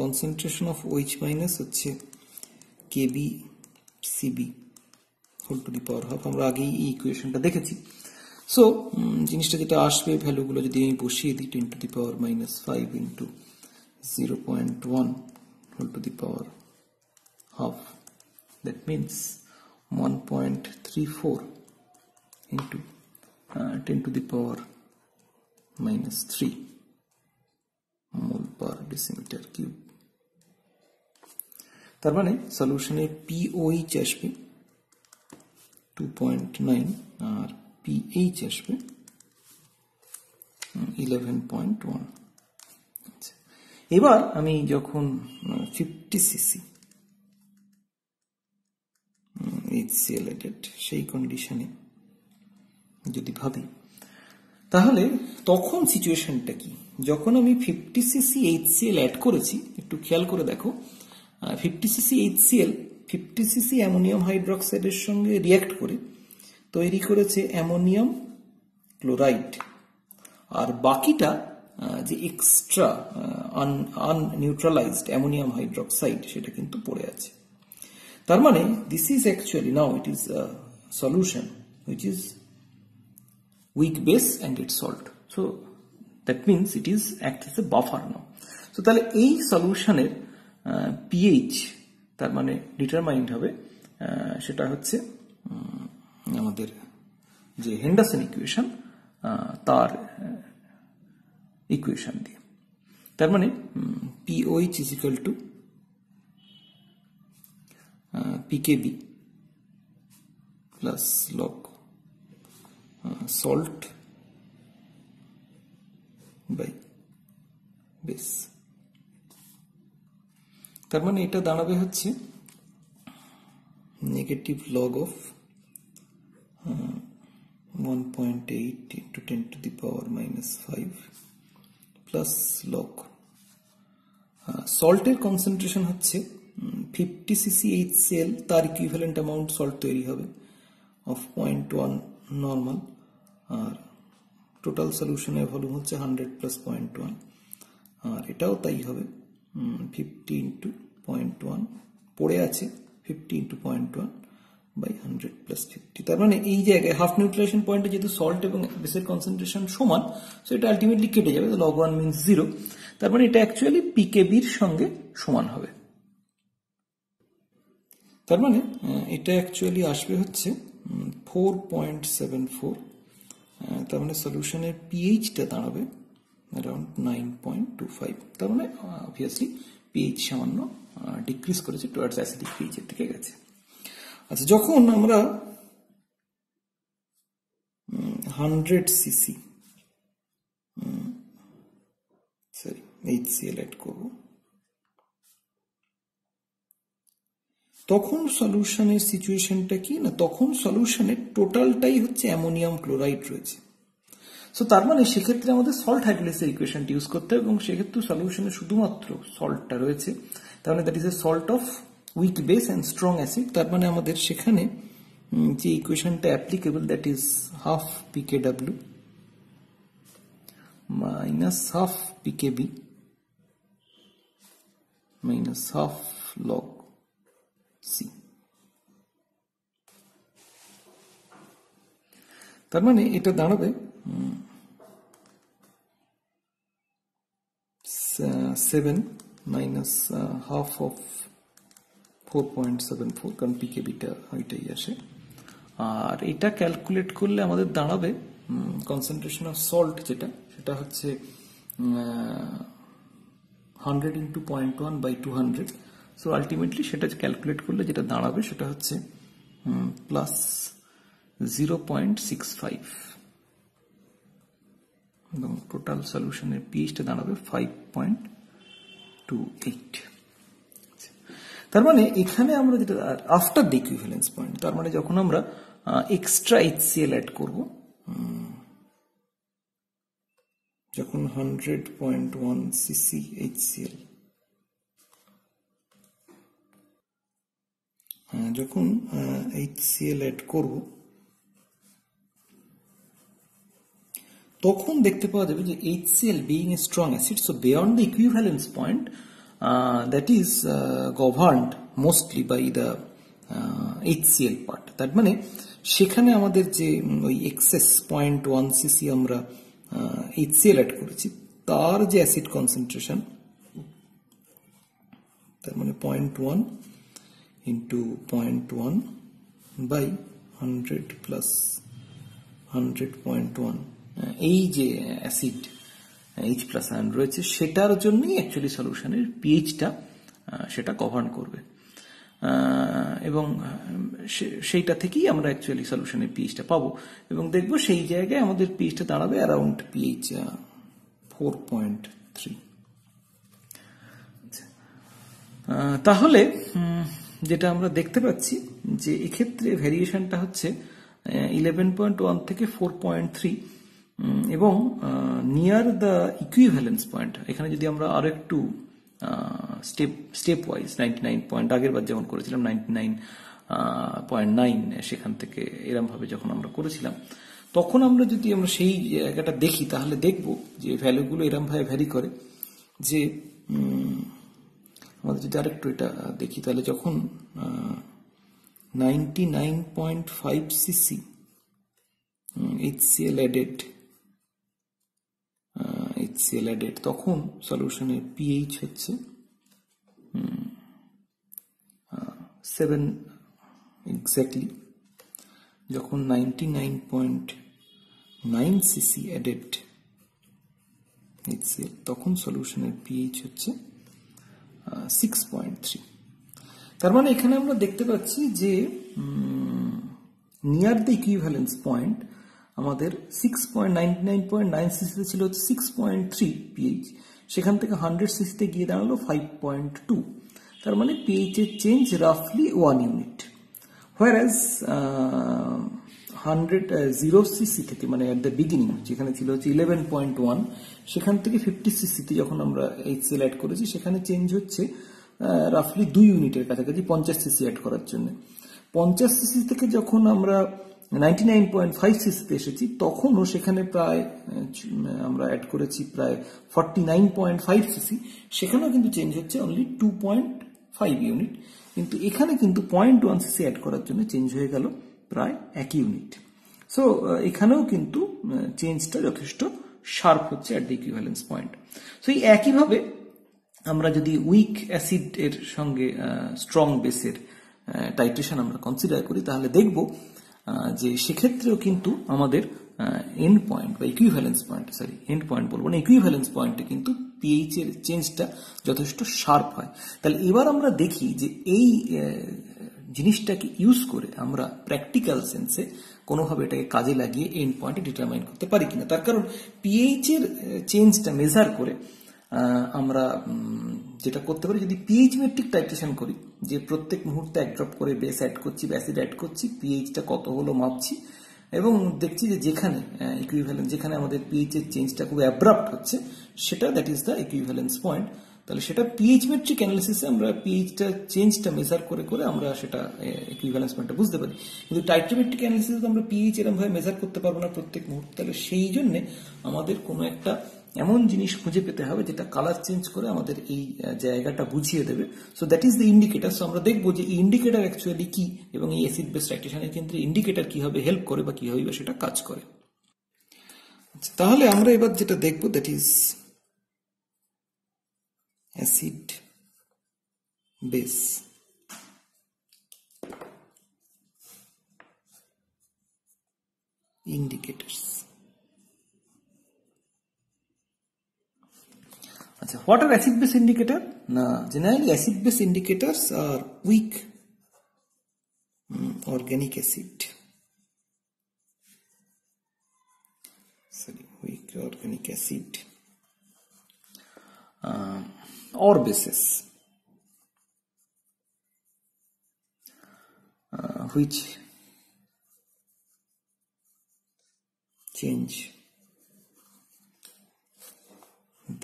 [SPEAKER 1] concentration of OH minus হচ্ছে Kb Cb whole to the power half. আমরা আগেই এই ইকুয়েশনটা দেখেছি। সো জিনিসটা যেটা আসবে ভ্যালুগুলো যদি আমি বসিয়ে দিই 10 to the power minus 5 into 0.1 whole to the power half, that means 1.34 into 10 to the power minus 3 mole per decimeter cube. তার মানে সলিউশনে POH আসবে 2.9 আর PH আসবে 11.1। এবার আমি যখন 50 সিসি HCl added সেই কন্ডিশনে যদি ভাবি তাহলে তখন সিচুয়েশনটা কি? যখন আমি 50 সিসি HCl অ্যাড করেছি, একটু খেয়াল করে দেখো 50 সিসি HCl 50 সিসি অ্যামোনিয়াম হাইড্রোক্সাইডের সঙ্গে রিঅ্যাক্ট করে তৈরি করেছে অ্যামোনিয়াম ক্লোরাইড, আর বাকিটা যে এক্সট্রা আননিউট্রালাইজড অ্যামোনিয়াম হাইড্রোক্সাইড সেটা কিন্তু পড়ে আছে। তার মানে this is actually now it is a solution which is weak base and its salt, so that means it is act as a buffer now. So তাহলে এই সলিউশনের pH তার মানে ডিটারমাইন্ড হবে সেটা হচ্ছে আমাদের যে হেন্ডারসন ইকুয়েশন তার ইকুয়েশন দিয়ে। তার মানে POH is equal to PKB plus log salt by base। তার মানে এটা দাঁড়াবে হচ্ছে negative log of 1.8 into 10 to the power minus 5 plus log সল্টের কনসেন্ট্রেশন হচ্ছে 50 সিসি HCl, তার ইকুইভ্যালেন্ট অ্যামাউন্ট সল্ট তৈরি হবে অফ 0.1 নর্মাল, আর টোটাল সলিউশনের ভলিউম হচ্ছে 100 প্লাস 0.1, আর এটাও তাই হবে 50 ইন্টু 0.1 পড়ে আছে 50 ইন্টু 0.1 বাই 100 প্লাস 50। তার মানে এই জায়গায় হাফ নিউট্রালাইজেশন পয়েন্টে যেহেতু সল্ট এবং বেসের কনসেন্ট্রেশন সমান, সো এটা আলটিমেটলি কেটে যাবে, লগ 1 মিনস 0। তার মানে এটা অ্যাকচুয়ালি পিকেবির সঙ্গে সমান হবে। তার মানে এটা অ্যাকচুয়ালি আসবে হচ্ছে 4.74। তার মানে সলিউশনের পিএইচটা দাঁড়াবে অ্যারাউন্ড 9.25। তার মানে অবভিয়াসলি পিএইচ সামান্য ডিক্রিজ করেছে, টুয়ার্ডস অ্যাসিডিক পিএইচের দিকে গেছে। আচ্ছা, যখন আমরা 100 সিসি HCl অ্যাড করব, তখন সলিউশনের সিচুয়েশনটা কি না, তখন সলিউশনের টোটালটাই হচ্ছে অ্যামোনিয়াম ক্লোরাইড রয়েছে। সো তার মানে সেক্ষেত্রে আমাদের সল্ট হাইড্রোলাইসিস ইকুয়েশনটি ইউজ করতে হবে, এবং সেক্ষেত্রে সলিউশনে শুধুমাত্র সল্টটা রয়েছে। তার মানে that is a salt of weak base and strong acid. তার মানে আমাদের সেখানে যে ইকুয়েশনটা applicable that is half PKW minus half PKB minus half log C। তার মানে এটা দাঁড়াবে 7 মাইনাস হাফ অফ 4.74, কারণ পিকেবিটা ওইটাই আসে। আর এটা ক্যালকুলেট করলে আমাদের দাঁড়াবে কনসেন্ট্রেশন অফ সল্ট যেটা, সেটা হচ্ছে 100 ইন্টু 0.1 বাই 200। সো আলটিমেটলি সেটা ক্যালকুলেট করলে যেটা দাঁড়াবে সেটা হচ্ছে প্লাস 0.65, এবং টোটাল সলিউশনের পিএইচটা দাঁড়াবে 5.28। তার মানে এখানে আমরা যেটা আফটার দ্য ইকুইভ্যালেন্স পয়েন্ট, তার মানে যখন আমরা এক্সট্রা HCl অ্যাড করব, যখন 100.1 cc HCl, যখন HCl অ্যাড করব, তখন দেখতে পাওয়া যাবে যে HCl being a strong acid, so beyond the equivalence point, that is governed mostly by the HCl part. তার মানে সেখানে আমাদের যে ওই এক্সেস 0.1 cc আমরা HCl অ্যাড করেছি, তার যে অ্যাসিড কনসেন্ট্রেশন, তার মানে 0.1 into 0.1 by 100 plus 100.1, এই যে অ্যাসিড H প্লাস আয়ন রয়েছে, সেটার জন্যই অ্যাকচুয়ালি সলিউশনের পিএইচটা সেটা গভর্ন করবে, এবং সেইটা থেকেই আমরা অ্যাকচুয়ালি সলিউশনের পিএইচটা পাবো, এবং দেখবো সেই জায়গায় আমাদের পিএইচটা দাঁড়াবে অ্যারাউন্ড পিএইচ 4.3। তাহলে যেটা আমরা দেখতে পাচ্ছি যে এক্ষেত্রে ভ্যারিয়েশনটা হচ্ছে 11.1 থেকে 4.3, এবং নিয়ার দ্য ইকুইভ্যালেন্স পয়েন্ট, এখানে যদি আমরা আরো একটু স্টেপ ওয়াইজ 99 পয়েন্ট, আগের বার যেমন করেছিলাম 99.9, সেখান থেকে এরম ভাবে যখন আমরা করেছিলাম, তখন আমরা যদি আমরা সেই জায়গাটা দেখি, তাহলে দেখব যে ভ্যালুগুলো এরম ভাবে ভ্যারি করে যে আমাদের যদি আরেকটু এটা দেখি, তাহলে যখন 99.5 cc HCl added, তখন সলিউশনের পিএইচ হচ্ছে 7 এক্স্যাক্টলি। যখন 99.9 cc added HCl, তখন সলিউশনের পিএইচ হচ্ছে 6.3। তার মানে এখানে আমরা দেখতে পাচ্ছি যে নিয়ার দ্য ইকুইভ্যালেন্স পয়েন্ট আমাদের 6.99.9 সিসিতে ছিল 6.3 পিএইচ, সেখান থেকে 100 সিসিতে গিয়ে দাঁড়ালো 5.2। তার মানে পিএইচ এর চেঞ্জ রাফলি 1 ইউনিট, হোয়ারাজ 0 সিসি থেকে, মানে এট দ্য বিগিনিং যেখানে ছিল 11.1, সেখান থেকে 50 সিসিতে যখন আমরা HCl অ্যাড করেছি, সেখানে চেঞ্জ হচ্ছে রাফলি 2 ইউনিটের কাছাকাছি 50 সিসি অ্যাড করার জন্য। 50 সিসি থেকে যখন আমরা 99.5 সিসিতে এসেছি, তখনও সেখানে প্রায় আমরা অ্যাড করেছি প্রায় 49.5 সিসি, সেখানেও কিন্তু চেঞ্জ হচ্ছে অনলি 2.5 ইউনিট, কিন্তু এখানে কিন্তু 0.1 সিসি অ্যাড করার জন্য চেঞ্জ হয়ে গেল প্রায় 1 ইউনিট। সো এখানেও কিন্তু চেঞ্জটা যথেষ্ট শার্প হচ্ছে at the equivalence point. So এই একইভাবে আমরা যদি উইক অ্যাসিড এর সঙ্গে স্ট্রং বেসের টাইট্রেশন আমরা কনসিডার করি, তাহলে দেখব যে সেক্ষেত্রেও কিন্তু আমাদের এন্ড পয়েন্ট বা ইকুইভ্যালেন্স পয়েন্ট, এন্ড পয়েন্ট বলবো না, ইকুইভ্যালেন্স পয়েন্টে কিন্তু পিএইচ এর চেঞ্জটা যথেষ্ট শার্প হয়। তাহলে এবার আমরা দেখি যে এই জিনিসটাকে ইউজ করে আমরা প্র্যাকটিক্যাল সেন্সে কোনোভাবে এটাকে কাজে লাগিয়ে এন্ড পয়েন্টে ডিটারমাইন করতে পারি কিনা। তার কারণ পিএইচ এর চেঞ্জটা মেজার করে আমরা যেটা করতে পারি, যদি পিএইচ মেট্রিক টাইট্রেশন করি, যে প্রত্যেক মুহূর্তে এক ড্রপ করে বেস অ্যাড করছি বা অ্যাসিড অ্যাড করছি, পিএইচটা কত হলো মাপছি, এবং দেখছি যে যেখানে ইকুইভ্যালেন্স, যেখানে আমাদের পিএইচ এর চেঞ্জটা খুব অ্যাব্রাপ্ট হচ্ছে, সেটা that is the equivalence point. তাহলে সেটা পিএইচ মেট্রিক অ্যানালিসিসে আমরা পিএইচটা চেঞ্জটা মেজার করে করে আমরা সেটা ইকুইভ্যালেন্স পয়েন্টটা বুঝতে পারি, কিন্তু টাইট্রোমেট্রিক অ্যানালিসিসে আমরা পিএইচ এরকম ভাবে মেজার করতে পারবো না প্রত্যেক মুহূর্তে। তাহলে সেই জন্য আমাদের কোনো একটা এমন জিনিস খুঁজে পেতে হবে যেটা কালার চেঞ্জ করে আমাদের এই জায়গাটা বুঝিয়ে দেবে। So that is the indicator. So আমরা দেখবো যে এই ইন্ডিকেটর অ্যাকচুয়ালি কি, এবং এই অ্যাসিড বেস টাইট্রেশনের ক্ষেত্রে ইন্ডিকেটর কিভাবে হেল্প করে বা কিভাবে সেটা কাজ করে। তাহলে আমরা এবার যেটা দেখবো that is acid base indicators. What are acid base indicator? Generally acid base indicators are weak organic acid. Weak organic acid or bases. which change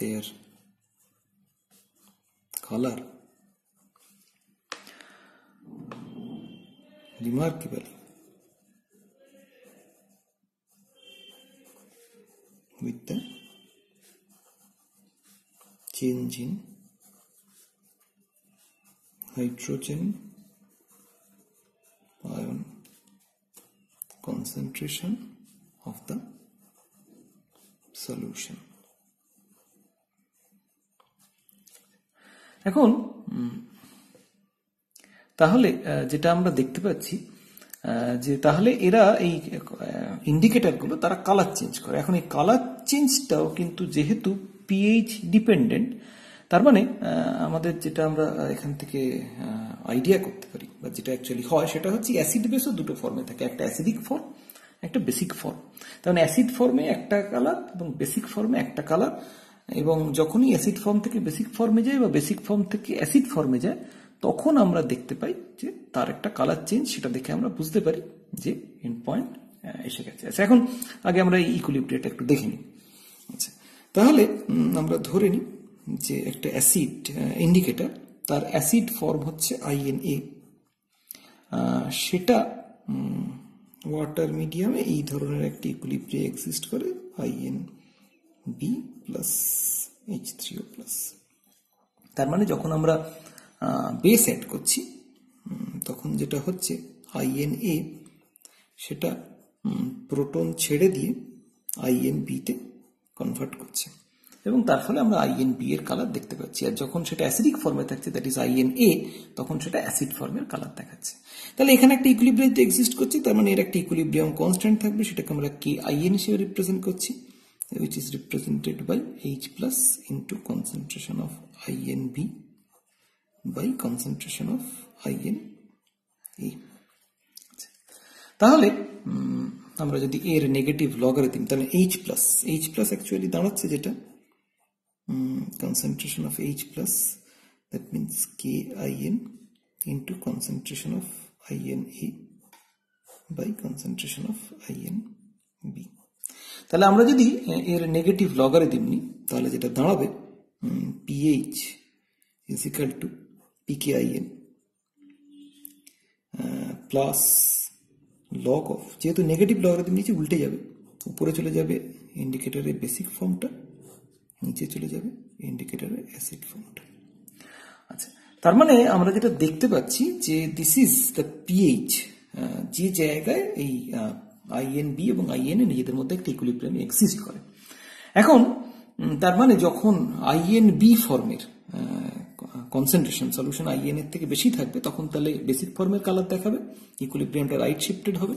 [SPEAKER 1] their color remarkably with the change in hydrogen ion concentration of the solution. এখন তাহলে যেটা আমরা দেখতে পাচ্ছি যে তাহলে এরা এই ইন্ডিকেটরগুলো তারা কালার চেঞ্জ করে। এখন এই কালার চেঞ্জটাও কিন্তু যেহেতু পিএইচ ডিপেন্ডেন্ট, তার মানে আমাদের যেটা আমরা এখান থেকে আইডিয়া করতে পারি বা যেটা অ্যাকচুয়ালি হয় সেটা হচ্ছে অ্যাসিড বেসও দুটো ফর্মে থাকে, একটা অ্যাসিডিক ফর্ম, একটা বেসিক ফর্ম। তার মানে অ্যাসিড ফর্মে একটা কালার এবং বেসিক ফর্মে একটা কালার, এবং যখনই অ্যাসিড ফর্ম থেকে বেসিক ফর্মে যায় বা বেসিক ফর্ম থেকে অ্যাসিড ফর্মে যায় তখন আমরা দেখতে পাই যে তার একটা কালার চেঞ্জ, সেটা দেখে আমরা বুঝতে পারি যে এন্ড পয়েন্ট এসে গেছে। আচ্ছা, এখন আগে আমরা এই ইকুইলিব্রিয়ামটা একটু দেখে নিই। আচ্ছা, তাহলে আমরা ধরে নিই যে একটা অ্যাসিড ইন্ডিকেটর, তার অ্যাসিড ফর্ম হচ্ছে INA, সেটা ওয়াটার মিডিয়ামে এই ধরনের একটি ইকুইলিব্রিয়াম এক্সিস্ট করে INB প্লাস H3O প্লাস। তার মানে যখন আমরা বেস অ্যাড করছি তখন যেটা হচ্ছে INA সেটা প্রোটন ছেড়ে দিয়ে INB তে কনভার্ট করছে এবং তার ফলে আমরা INB এর কালার দেখতে পাচ্ছি। আর যখন সেটা অ্যাসিডিক ফর্মে থাকছে, দ্যাট ইজ INA, তখন সেটা অ্যাসিড ফর্মের কালার দেখাচ্ছে। তাহলে এখানে একটা ইকুইলিব্রিয়াম এক্সিস্ট করছে, তার মানে এর একটা ইকুইলিব্রিয়াম কনস্ট্যান্ট থাকবে, সেটাকে আমরা KIN হিসেবে রিপ্রেজেন্ট করছি, which is represented by H plus into concentration of INB by concentration of INA। তাহলে আমরা যদি এর নেগেটিভ লগারিদম, তাহলে H plus অ্যাকচুয়ালি দাঁড়াচ্ছে যেটা concentration of H plus, that means KIN into concentration of INA by concentration of INB। তাহলে আমরা যদি এর নেগেটিভ লগারিদম নিই তাহলে যেটা দাঁড়াবে PH is equal to PKIN plus log of, যেহেতু নেগেটিভ লগারিদম নিচে উল্টে যাবে, উপরে চলে যাবে ইন্ডিকেটরের বেসিক ফর্মটা, নিচে চলে যাবে ইন্ডিকেটরের অ্যাসিড ফর্মটা। আচ্ছা, তার মানে আমরা যেটা দেখতে পাচ্ছি যে দিস ইজ দ্য পিএইচ, যে জায়গায় এই INB এবং INA নিজেদের মধ্যে একটা ইকুইলিব্রিয়াম এক্সিস্ট করে। এখন তার মানে যখন INB ফর্মের কনসেন্ট্রেশন সলিউশন IN এর থেকে বেশি থাকবে তখন তাহলে বেসিক ফর্মের কালার দেখাবে, ইকুইলিব্রিয়ামটা রাইট শিফটেড হবে,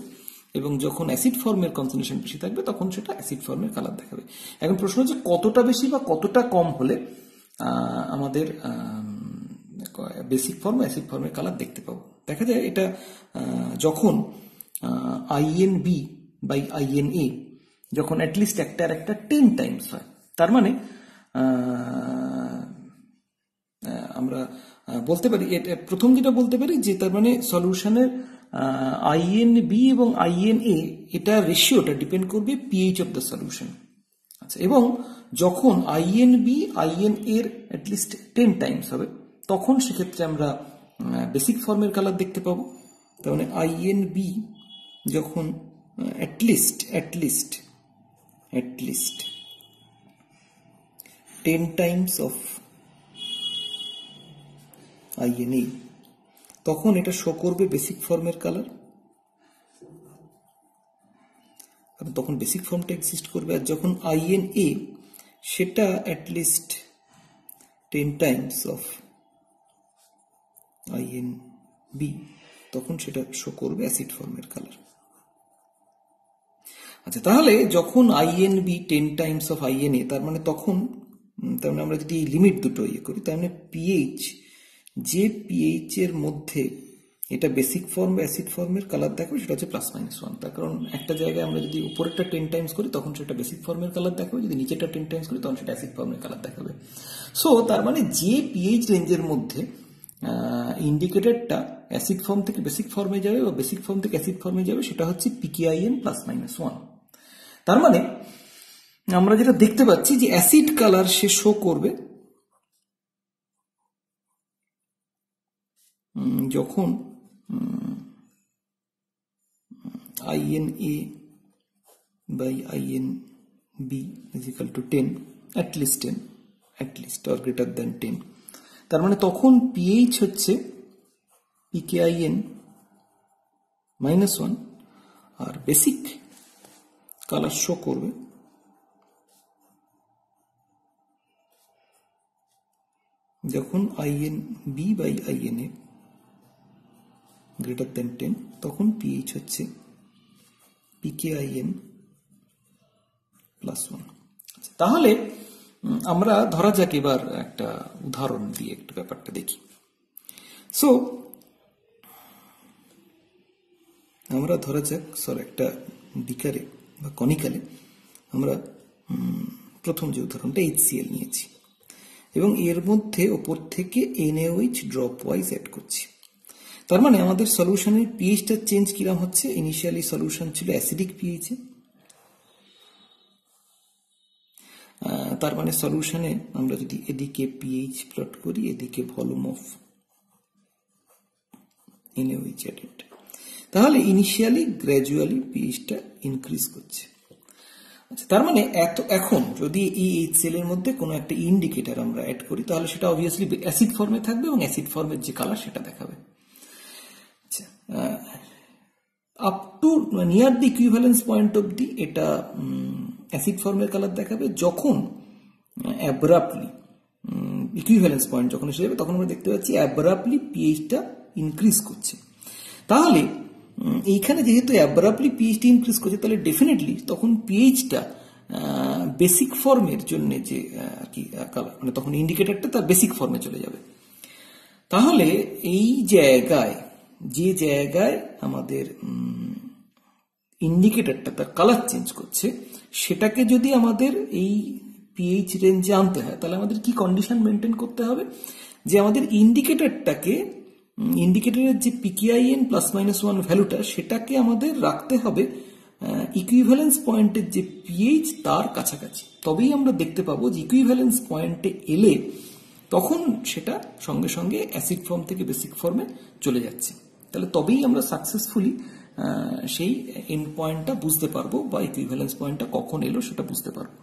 [SPEAKER 1] এবং যখন অ্যাসিড ফর্মের কনসেন্ট্রেশন বেশি থাকবে তখন সেটা অ্যাসিড ফর্মের কালার দেখাবে। এখন প্রশ্ন হচ্ছে কতটা বেশি বা কতটা কম হলে আমাদের বেসিক ফর্ম অ্যাসিড ফর্মের কালার দেখতে পাবো। দেখা যায় এটা যখন INB বাই INA যখন অ্যাটলিস্ট একটার একটা 10 টাইমস হয়, তার মানে আমরা বলতে পারি, প্রথম যেটা বলতে পারি যে তার মানে সলিউশনের INB এবং INA এটা রেশিওটা ডিপেন্ড করবে পিএইচ অফ দ্য সলিউশন। আচ্ছা, এবং যখন INB INA এর অ্যাটলিস্ট 10 টাইমস হবে তখন সেক্ষেত্রে আমরা বেসিক ফর্মের কালার দেখতে পাবো। তার মানে INB যখন অ্যাটলিস্ট 10 টাইমস অফ INA তখন এটা শো করবে বেসিক ফর্মের কালার, কারণ তখন বেসিক ফর্মটা এক্সিস্ট করবে। আর যখন INA সেটা অ্যাটলিস্ট 10 টাইমস অফ INB তখন সেটা শো করবে অ্যাসিড ফর্মের কালার। আচ্ছা, তাহলে যখন INB 10 টাইমস অফ INA, তার মানে তখন তার মানে আমরা যদি এই লিমিট দুটো করি তার মানে পিএইচ, যে পিএইচ এর মধ্যে এটা বেসিক ফর্ম বা অ্যাসিড ফর্মের কালার দেখাবে সেটা হচ্ছে +-1। তার কারণ একটা জায়গায় আমরা যদি উপরেরটা 10 টাইমস করি তখন সেটা বেসিক ফর্মের কালার দেখাবে, যদি নিচেরটা 10 টাইমস করি তখন সেটা অ্যাসিড ফর্মের কালার দেখাবে। সো তার মানে যে পিএইচ রেঞ্জের মধ্যে ইন্ডিকেটরটা অ্যাসিড ফর্ম থেকে বেসিক ফর্মে যাবে বা বেসিক ফর্ম থেকে অ্যাসিড ফর্মে যাবে, সেটা হচ্ছে pKin ±1। তার মানে আমরা যেটা দেখতে পাচ্ছি যে অ্যাসিড কালার সে শো করবে যখন INA by INB is equal to 10, at least 10, at least or greater than 10। তার মানে তখন pH হচ্ছে pKin -1 আর বেসিক কালার শো করবে যখন INB by INA greater than 10, তখন pH হচ্ছে pKin +1। তাহলে আমরা ধরা যাক এবার একটা উদাহরণ দিয়ে একটু ব্যাপারটা দেখি। সো আমরা ধরা যাক একটা বিকারে বা কনিকালে আমরা প্রথম যে উদাহরণটা HCl নিয়েছি এবং এর মধ্যে ওপর থেকে NaOH ড্রপ ওয়াইজ অ্যাড করছি। তার মানে আমাদের সলিউশনের পিএইচটা চেঞ্জ কিরকম হচ্ছে? ইনিশিয়ালি সলিউশন ছিল অ্যাসিডিক পিএইচে, তার মানে সলিউশনে আমরা যদি এদিকে পিএইচ প্লট করি, এদিকে ভলিউম অফ NaOH অ্যাডেড, তাহলে ইনিশিয়ালি গ্র্যাজুয়ালি পিএইচটা ইনক্রিজ করছে। আচ্ছা, তার মানে এখন যদি এই HCl এর মধ্যে কোনো একটা ইন্ডিকেটর আমরা অ্যাড করি, তাহলে সেটা অবভিয়াসলি অ্যাসিড ফর্মে থাকবে এবং অ্যাসিড ফর্মের যে কালার সেটা দেখাবে। আচ্ছা, up to near the equivalence point অবধি এটা অ্যাসিড ফর্মের কালার দেখাবে। যখন অ্যাব্রাপ্টলি ইকুইভ্যালেন্স পয়েন্ট যখন এসে যাবে, তখন আমরা দেখতে পাচ্ছি অ্যাব্রাপ্টলি পিএইচটা ইনক্রিজ করছে। তাহলে এইখানে যেহেতু অ্যাব্রাপ্টলি পিএইচটা ইনক্রিজ করছে, তাহলে ডেফিনেটলি তখন পিএইচটা বেসিক ফর্মের জন্য যে আর কি কালার, মানে তখন ইন্ডিকেটরটা তার বেসিক ফর্মে চলে যাবে। তাহলে এই জায়গায় যে জায়গায় আমাদের ইন্ডিকেটরটা তার কালার চেঞ্জ করছে, সেটাকে যদি আমাদের এই পিএইচ রেঞ্জে আনতে হয়, তাহলে আমাদের কি কন্ডিশন মেনটেন করতে হবে? যে আমাদের ইন্ডিকেটরের যে pKin ±1 ভ্যালুটা, সেটাকে আমাদের রাখতে হবে ইকুইভ্যালেন্স পয়েন্টের যে পিএইচ তার কাছাকাছি। তবেই আমরা দেখতে পাবো যে ইকুইভ্যালেন্স পয়েন্টে এলে তখন সেটা সঙ্গে সঙ্গে অ্যাসিড ফর্ম থেকে বেসিক ফর্মে চলে যাচ্ছে। তাহলে তবেই আমরা সাকসেসফুলি সেই এন্ড পয়েন্টটা বুঝতে পারবো বা ইকুইভ্যালেন্স পয়েন্টটা কখন এলো সেটা বুঝতে পারবো।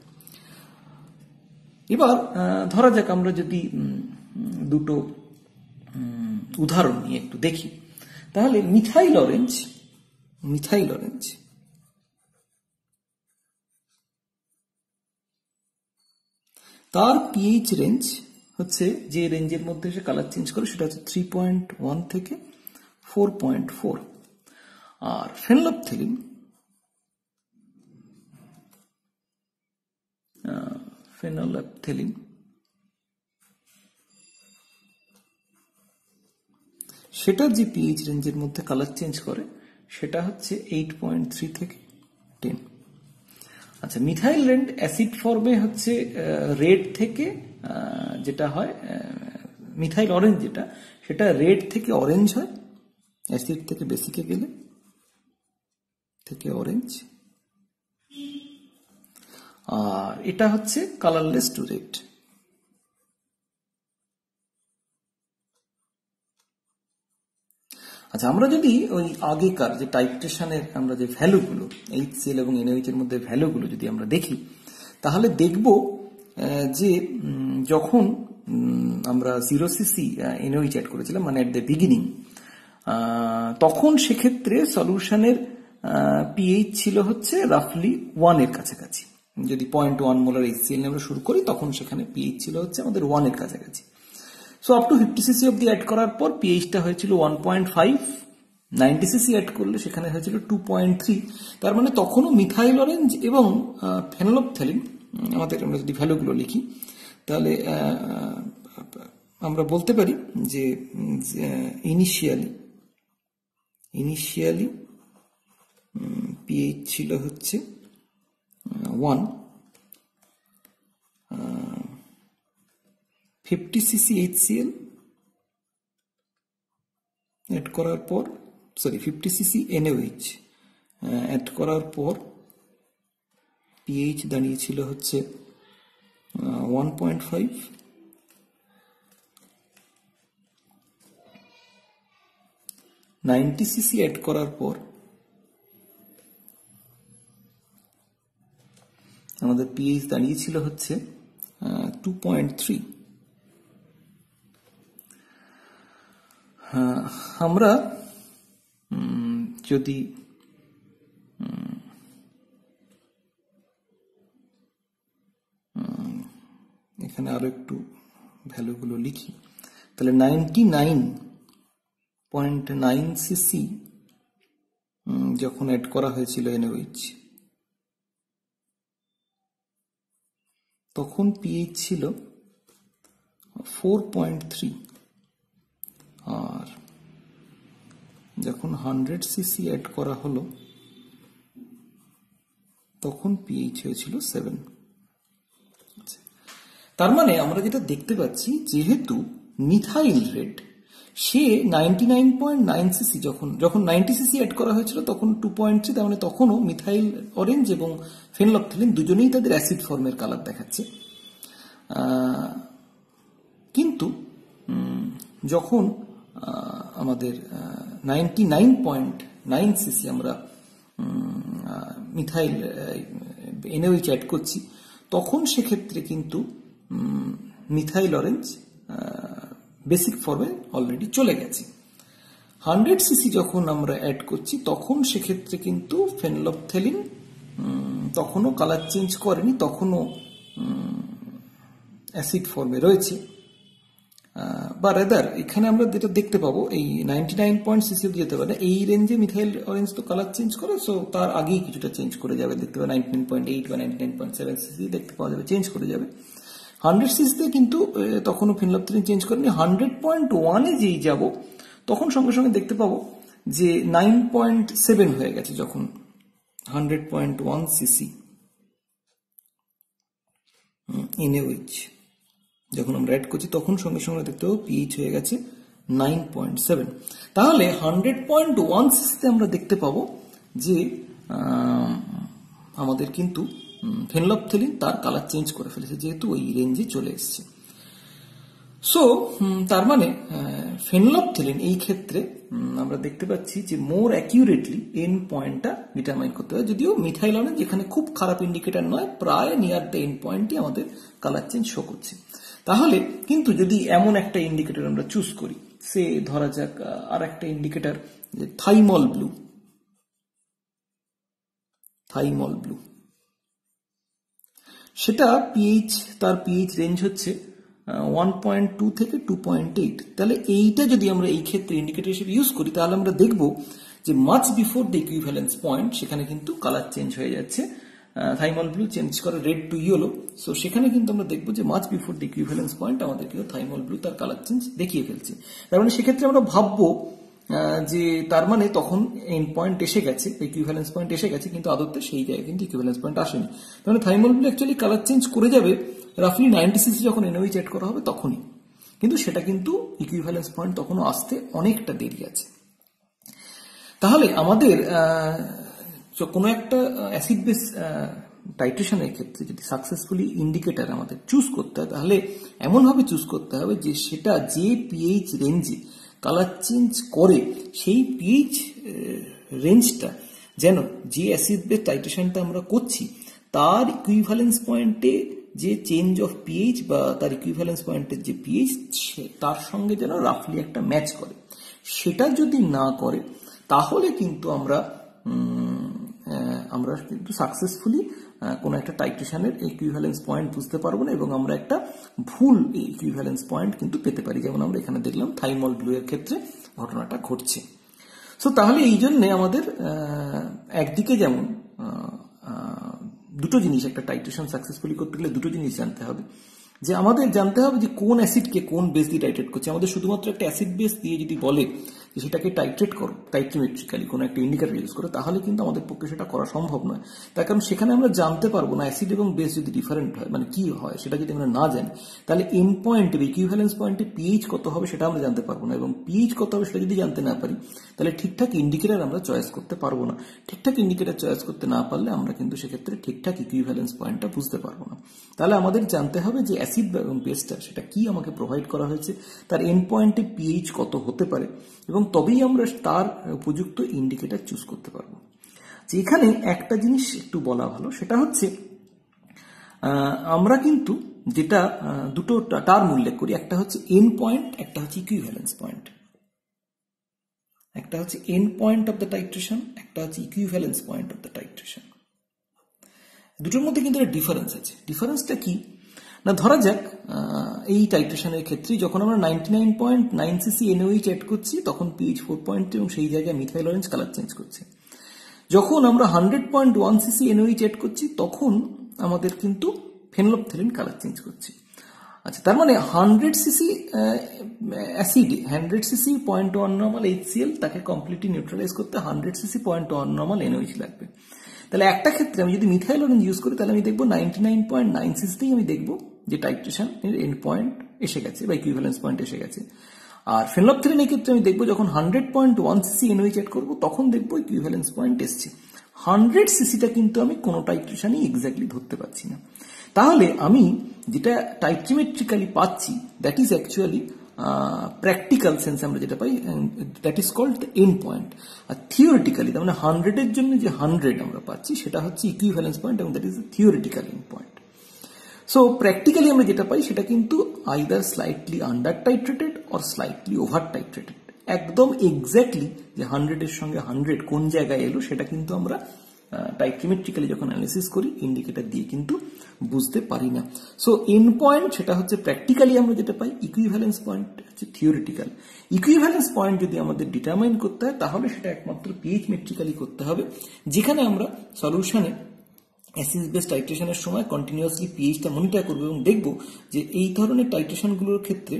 [SPEAKER 1] এবার ধরা যাক আমরা যদি দুটো উদাহরণ নিয়ে একটু দেখি, তাহলে মিথাইল অরেঞ্জ তার পিএইচ রেঞ্জ হচ্ছে, যে রেঞ্জের মধ্যে সে কালার চেঞ্জ করে, সেটা হচ্ছে 3.1 থেকে 4.4। আর ফেনলফথেলিন সেটা যে পিএইচ রেঞ্জের মধ্যে কালার চেঞ্জ করে, সেটা হচ্ছে 8.3 থেকে 10। আচ্ছা, মিথাইল রেড অ্যাসিড ফর্মে হচ্ছে রেড থেকে যেটা হয়, মিথাইল অরেঞ্জ যেটা, সেটা রেড থেকে অরেঞ্জ হয়, অ্যাসিড থেকে বেসিকে গেলে থেকে অরেঞ্জ, আর এটা হচ্ছে কালারলেস টু রেড। আচ্ছা, আমরা যদি ওই আগেকার যে টাইট্রেশনের আমরা যে ভ্যালুগুলো HCl এবং NaOH এর মধ্যে ভ্যালুগুলো যদি আমরা দেখি, তাহলে দেখব যে যখন আমরা 0cc NaOH অ্যাড করেছিলাম, মানে এট দ্য বিগিনিং, তখন সেক্ষেত্রে সলিউশনের পিএইচ ছিল হচ্ছে রাফলি 1 এর কাছাকাছি। যদি 0.1 মোলার HCl আমরা শুরু করি, তখন সেখানে পিএইচ ছিল হচ্ছে আমাদের 1 এর কাছাকাছি। সো আপ টু 50cc অব্দি অ্যাড করার পর পিএইচটা হয়েছিল 1.5, 90cc অ্যাড করলে সেখানে হয়েছিল 2.3। তার মানে তখনও মিথাইল অরেঞ্জ এবং ফেনলফথেলিন আমরা যদি ভ্যালুগুলো লিখি, তাহলে আমরা বলতে পারি যে ইনিশিয়ালি পিএইচ ছিল হচ্ছে 1, 50cc HCl অ্যাড করার পর 50 সিসি NaOH অ্যাড করার পর পিএইচ দাঁড়িয়েছিল হচ্ছে 1.5, 90 সিসি অ্যাড করার পর আমাদের পিএইচ দাঁড়িয়েছিল হচ্ছে 2.3। আমরা যদি এখানে আরো একটু ভ্যালুগুলো লিখি, তাহলে 99.9 সিসি যখন অ্যাড করা হয়েছিল NaOH, তখন পিএইচ ছিল 4.3, আর যখন 100 সিসি অ্যাড করা হলো তখন পিএইচ হয়েছিল 7। তার মানে আমরা যেটা দেখতে পাচ্ছি, যেহেতু মিথাইল রেড সে 99.9 সিসি যখন 90 সিসি অ্যাড করা হয়েছিল তখন 2.3, তার মানে তখনও মিথাইল অরেঞ্জ এবং ফেনলফথেলিন দুজনেই তাদের অ্যাসিড ফর্মের কালার দেখাচ্ছে। কিন্তু যখন আমাদের 99.9 সিসি আমরা মিথাইল NaOH অ্যাড করছি, তখন সেক্ষেত্রে কিন্তু মিথাইল অরেঞ্জ বেসিক ফর্মে অলরেডি চলে গেছে। 100 সিসি যখন আমরা অ্যাড করছি তখন সেক্ষেত্রে কিন্তু ফেনলফথেলিন তখনও কালার চেঞ্জ করেনি, তখনও অ্যাসিড ফর্মে রয়েছে। বা রেদার এখানে আমরা যেটা দেখতে পাবো, এই 99.সিসি যেতে পারে এই রেঞ্জে মিথাইল অরেঞ্জ তো কালার চেঞ্জ করে, সো তার আগেই কিছুটা চেঞ্জ করে যাবে, দেখতে পাবে 99.8 বা 99.7 সিসি দেখতে পাওয়া যাবে, চেঞ্জ করে যাবে। 100 সিসিতে কিন্তু তখনও ফেনলফথেলিন চেঞ্জ করেনি। 100.1 যেই যাব তখন সঙ্গে সঙ্গে দেখতে পাবো যে 9.7 হয়ে গেছে। যখন 100.1 সিসি NaOH যখন আমরা অ্যাড করছি তখন সঙ্গে সঙ্গে দেখতে পাবো পিএইচ হয়ে গেছে 9.7। তাহলে 100.1 সিসিতে আমরা দেখতে পাবো যে আমাদের কিন্তু ফেনলফথেলিন তার কালার চেঞ্জ করে ফেলেছে, যেহেতু ওই রেঞ্জে চলে এসছে। সো তার মানে ফেনলফথেলিন এই ক্ষেত্রে আমরা দেখতে পাচ্ছি যে মোর অ্যাকিউরেটলি এন্ড পয়েন্টটা ডিটারমাইন করতে হয়, যদিও মিথাইল অরেঞ্জ যেখানে খুব খারাপ ইন্ডিকেটর নয়, প্রায় নিয়ার দ্য এন্ড পয়েন্টই আমাদের কালার চেঞ্জ শো করছে। তাহলে কিন্তু যদি এমন একটা ইন্ডিকেটর আমরা চুজ করি, সে ধরা যাক আর একটা ইন্ডিকেটর যে থাইমল ব্লু, সেটা তার পিএইচ রেঞ্জ হচ্ছে 1.2 থেকে 2.8। তাহলে এইটা যদি আমরা এই ক্ষেত্রে ইন্ডিকেটর হিসেবে ইউজ করি, তাহলে আমরা দেখব যে much before the equivalence point সেখানে কিন্তু কালার চেঞ্জ হয়ে যাচ্ছে। থাইমল ব্লু চেঞ্জ করে রেড টু ইয়েলো, সো সেখানে কিন্তু আমরা দেখবো যে much before the equivalence point আমাদের কিন্তু থাইমল ব্লু তার কালার চেঞ্জ দেখিয়ে ফেলছে। তার মানে সেক্ষেত্রে আমরা ভাববো যে তার মানে তখন এন্ড পয়েন্ট এসে গেছে, ইকুইভ্যালেন্স পয়েন্ট এসে গেছে, কিন্তু আদতে সেই জায়গায় কিন্তু ইকুইভ্যালেন্স পয়েন্ট আসেনি। তার মানে thymol blue actually colour change করে যাবে রাফলি 90 সিসি যখন NaOH অ্যাড করা হবে তখনই, কিন্তু সেটা কিন্তু ইকুইভ্যালেন্স পয়েন্ট তখনও আসতে অনেকটা দেরি আছে। তাহলে আমাদের কোনো একটা অ্যাসিড বেস টাইট্রেশনের ক্ষেত্রে যদি সাকসেসফুলি ইন্ডিকেটর আমাদের চুজ করতে হয়, তাহলে এমনভাবে চুজ করতে হবে যে সেটা যে পিএইচ রেঞ্জে কালার চেঞ্জ করে, সেই পিএইচ রেঞ্জটা যেন যে অ্যাসিড বেস টাইট্রেশনটা আমরা করছি তার ইকুইভ্যালেন্স পয়েন্টে যে চেঞ্জ অফ পিএইচ বা তার ইকুইভ্যালেন্স পয়েন্টের যে পিএইচ তার সঙ্গে যেন রাফলি একটা ম্যাচ করে। সেটা যদি না করে তাহলে কিন্তু আমরা কিন্তু সাকসেসফুলি কোনো একটা টাইট্রেশনের ইকুইভ্যালেন্স পয়েন্ট বুঝতে পারবো না, এবং আমরা একটা ভুল ইকুইভ্যালেন্স পয়েন্ট কিন্তু পেতে পারি, যেমন আমরা এখানে দেখলাম থাইমল ব্লু এর ক্ষেত্রে ঘটনাটা ঘটছে। সো তাহলে এই জন্যে আমাদের একদিকে যেমন দুটো জিনিস, একটা টাইট্রেশন সাকসেসফুলি করতে গেলে দুটো জিনিস জানতে হবে, যে আমাদের জানতে হবে যে কোন অ্যাসিডকে কোন বেস দিয়ে টাইট্রেট করছে। আমাদের শুধুমাত্র একটা অ্যাসিড বেস দিয়ে যদি বলে সেটাকে টাইট্রেট করো টাইট্রিমেট্রিক্যালি কোনো একটা ইন্ডিকেটর ইউজ করে, তাহলে কিন্তু আমাদের পক্ষে সেটা করা সম্ভব নয়। তার কারণ সেখানে আমরা জানতে পারবো না অ্যাসিড এবং বেস যদি ডিফারেন্ট হয় মানে কি হয় সেটা যদি আমরা না জানি, তাহলে এন্ড পয়েন্টের ইকুইভ্যালেন্স পয়েন্টে পিএইচ কত হবে সেটা আমরা জানতে পারবো না, এবং পিএইচ কত হবে সেটা যদি জানতে না পারি তাহলে ঠিকঠাক ইন্ডিকেটর আমরা চয়েস করতে পারবো না। ঠিকঠাক ইন্ডিকেটর চয়েস করতে না পারলে আমরা কিন্তু সেক্ষেত্রে ঠিকঠাক ইকুইভ্যালেন্স পয়েন্টটা বুঝতে পারবো না। তাহলে আমাদের জানতে হবে যে অ্যাসিড এবং বেসটা সেটা কি আমাকে প্রোভাইড করা হয়েছে, তার এন্ড পয়েন্টে পিএইচ কত হতে পারে, এবং তবেই আমরা তার উপযুক্ত ইন্ডিকেটর চুজ করতে পারবো। এখানে একটা জিনিস একটু বলা ভালো, সেটা হচ্ছে আমরা কিন্তু যেটা দুটো টার্ম উল্লেখ করি, একটা হচ্ছে এন্ড পয়েন্ট, একটা হচ্ছে ইকুইভ্যালেন্স পয়েন্ট। একটা হচ্ছে end point of the titration, একটা হচ্ছে equivalence point of the titration. দুটোর মধ্যে কিন্তু একটা ডিফারেন্স আছে। ডিফারেন্সটা কি না, ধরা যাক এই টাইট্রেশনের ক্ষেত্রে যখন আমরা 99.9 সিসি এনওএইচ অ্যাড করছি তখন পিএইচ 4.2 এবং সেই জায়গায় মিথাইল অরেঞ্জ কালার চেঞ্জ করছে। যখন আমরা 100.1 সিসি এনওএইচ অ্যাড করছি তখন আমাদের কিন্তু ফেনলফথেলিন কালার চেঞ্জ করছে। আচ্ছা, তার মানে 100 CC acid 100 CC 0.1 normal HCl তাকে কমপ্লিটলি নিউট্রালাইজ করতে 100 সিসি 0.1 নর্মাল এনওএইচ লাগবে। তাহলে একটা ক্ষেত্রে আমি যদি মিথাইল অরেঞ্জ ইউজ করি তাহলে আমি দেখবো 99.9 সিসিতেই আমি দেখবো যে টাইট্রেশন এর এন্ড পয়েন্ট এসে গেছে বা ইকুইভ্যালেন্স পয়েন্ট এসে গেছে। আর ফেনলফথেলিনের ক্ষেত্রে আমি দেখবো যখন 100.1 সিসি এনওএইচ অ্যাড করবো তখন দেখবো ইকুইভ্যালেন্স পয়েন্ট এসছে। 100 সিসিটা কিন্তু আমি কোনো টাইট্রেশনই এক্স্যাক্টলি ধরতে পারছি না। তাহলে আমি যেটা টাইট্রিমেট্রিক্যালি পাচ্ছি that is actually practical sense আমরা যেটা পাই that is called the end point. আর থিওরিটিক্যালি তার মানে 100 এর জন্য যে 100 আমরা পাচ্ছি সেটা হচ্ছে ইকুইভ্যালেন্স পয়েন্ট এবং that is the theoretical end point. So practically আমরা যেটা পাই সেটা কিন্তু either slightly under titrated or slightly over titrated. একদম এক্স্যাক্টলি যে 100 এর সঙ্গে 100 কোন জায়গায় এলো সেটা কিন্তু আমরা টাইট্রিমেট্রিক্যালি যখন অ্যানালিসিস করি ইন্ডিকেটর দিয়ে কিন্তু বুঝতে পারি না। সো এন্ড পয়েন্ট সেটা হচ্ছে প্র্যাকটিক্যালি আমরা যেটা পাই, ইকুইভ্যালেন্স পয়েন্ট হচ্ছে থিওরিটিক্যাল। ইকুইভ্যালেন্স পয়েন্ট যদি আমাদের ডিটারমাইন করতে হয় তাহলে সেটা একমাত্র পিএইচ মেট্রিক্যালি করতে হবে, যেখানে আমরা সলিউশনে অ্যাসিড বেস টাইট্রেশনের সময় কন্টিনিউয়াসলি পিএইচটা মনিটর করবো এবং দেখবো যে এই ধরনের টাইট্রেশনগুলোর ক্ষেত্রে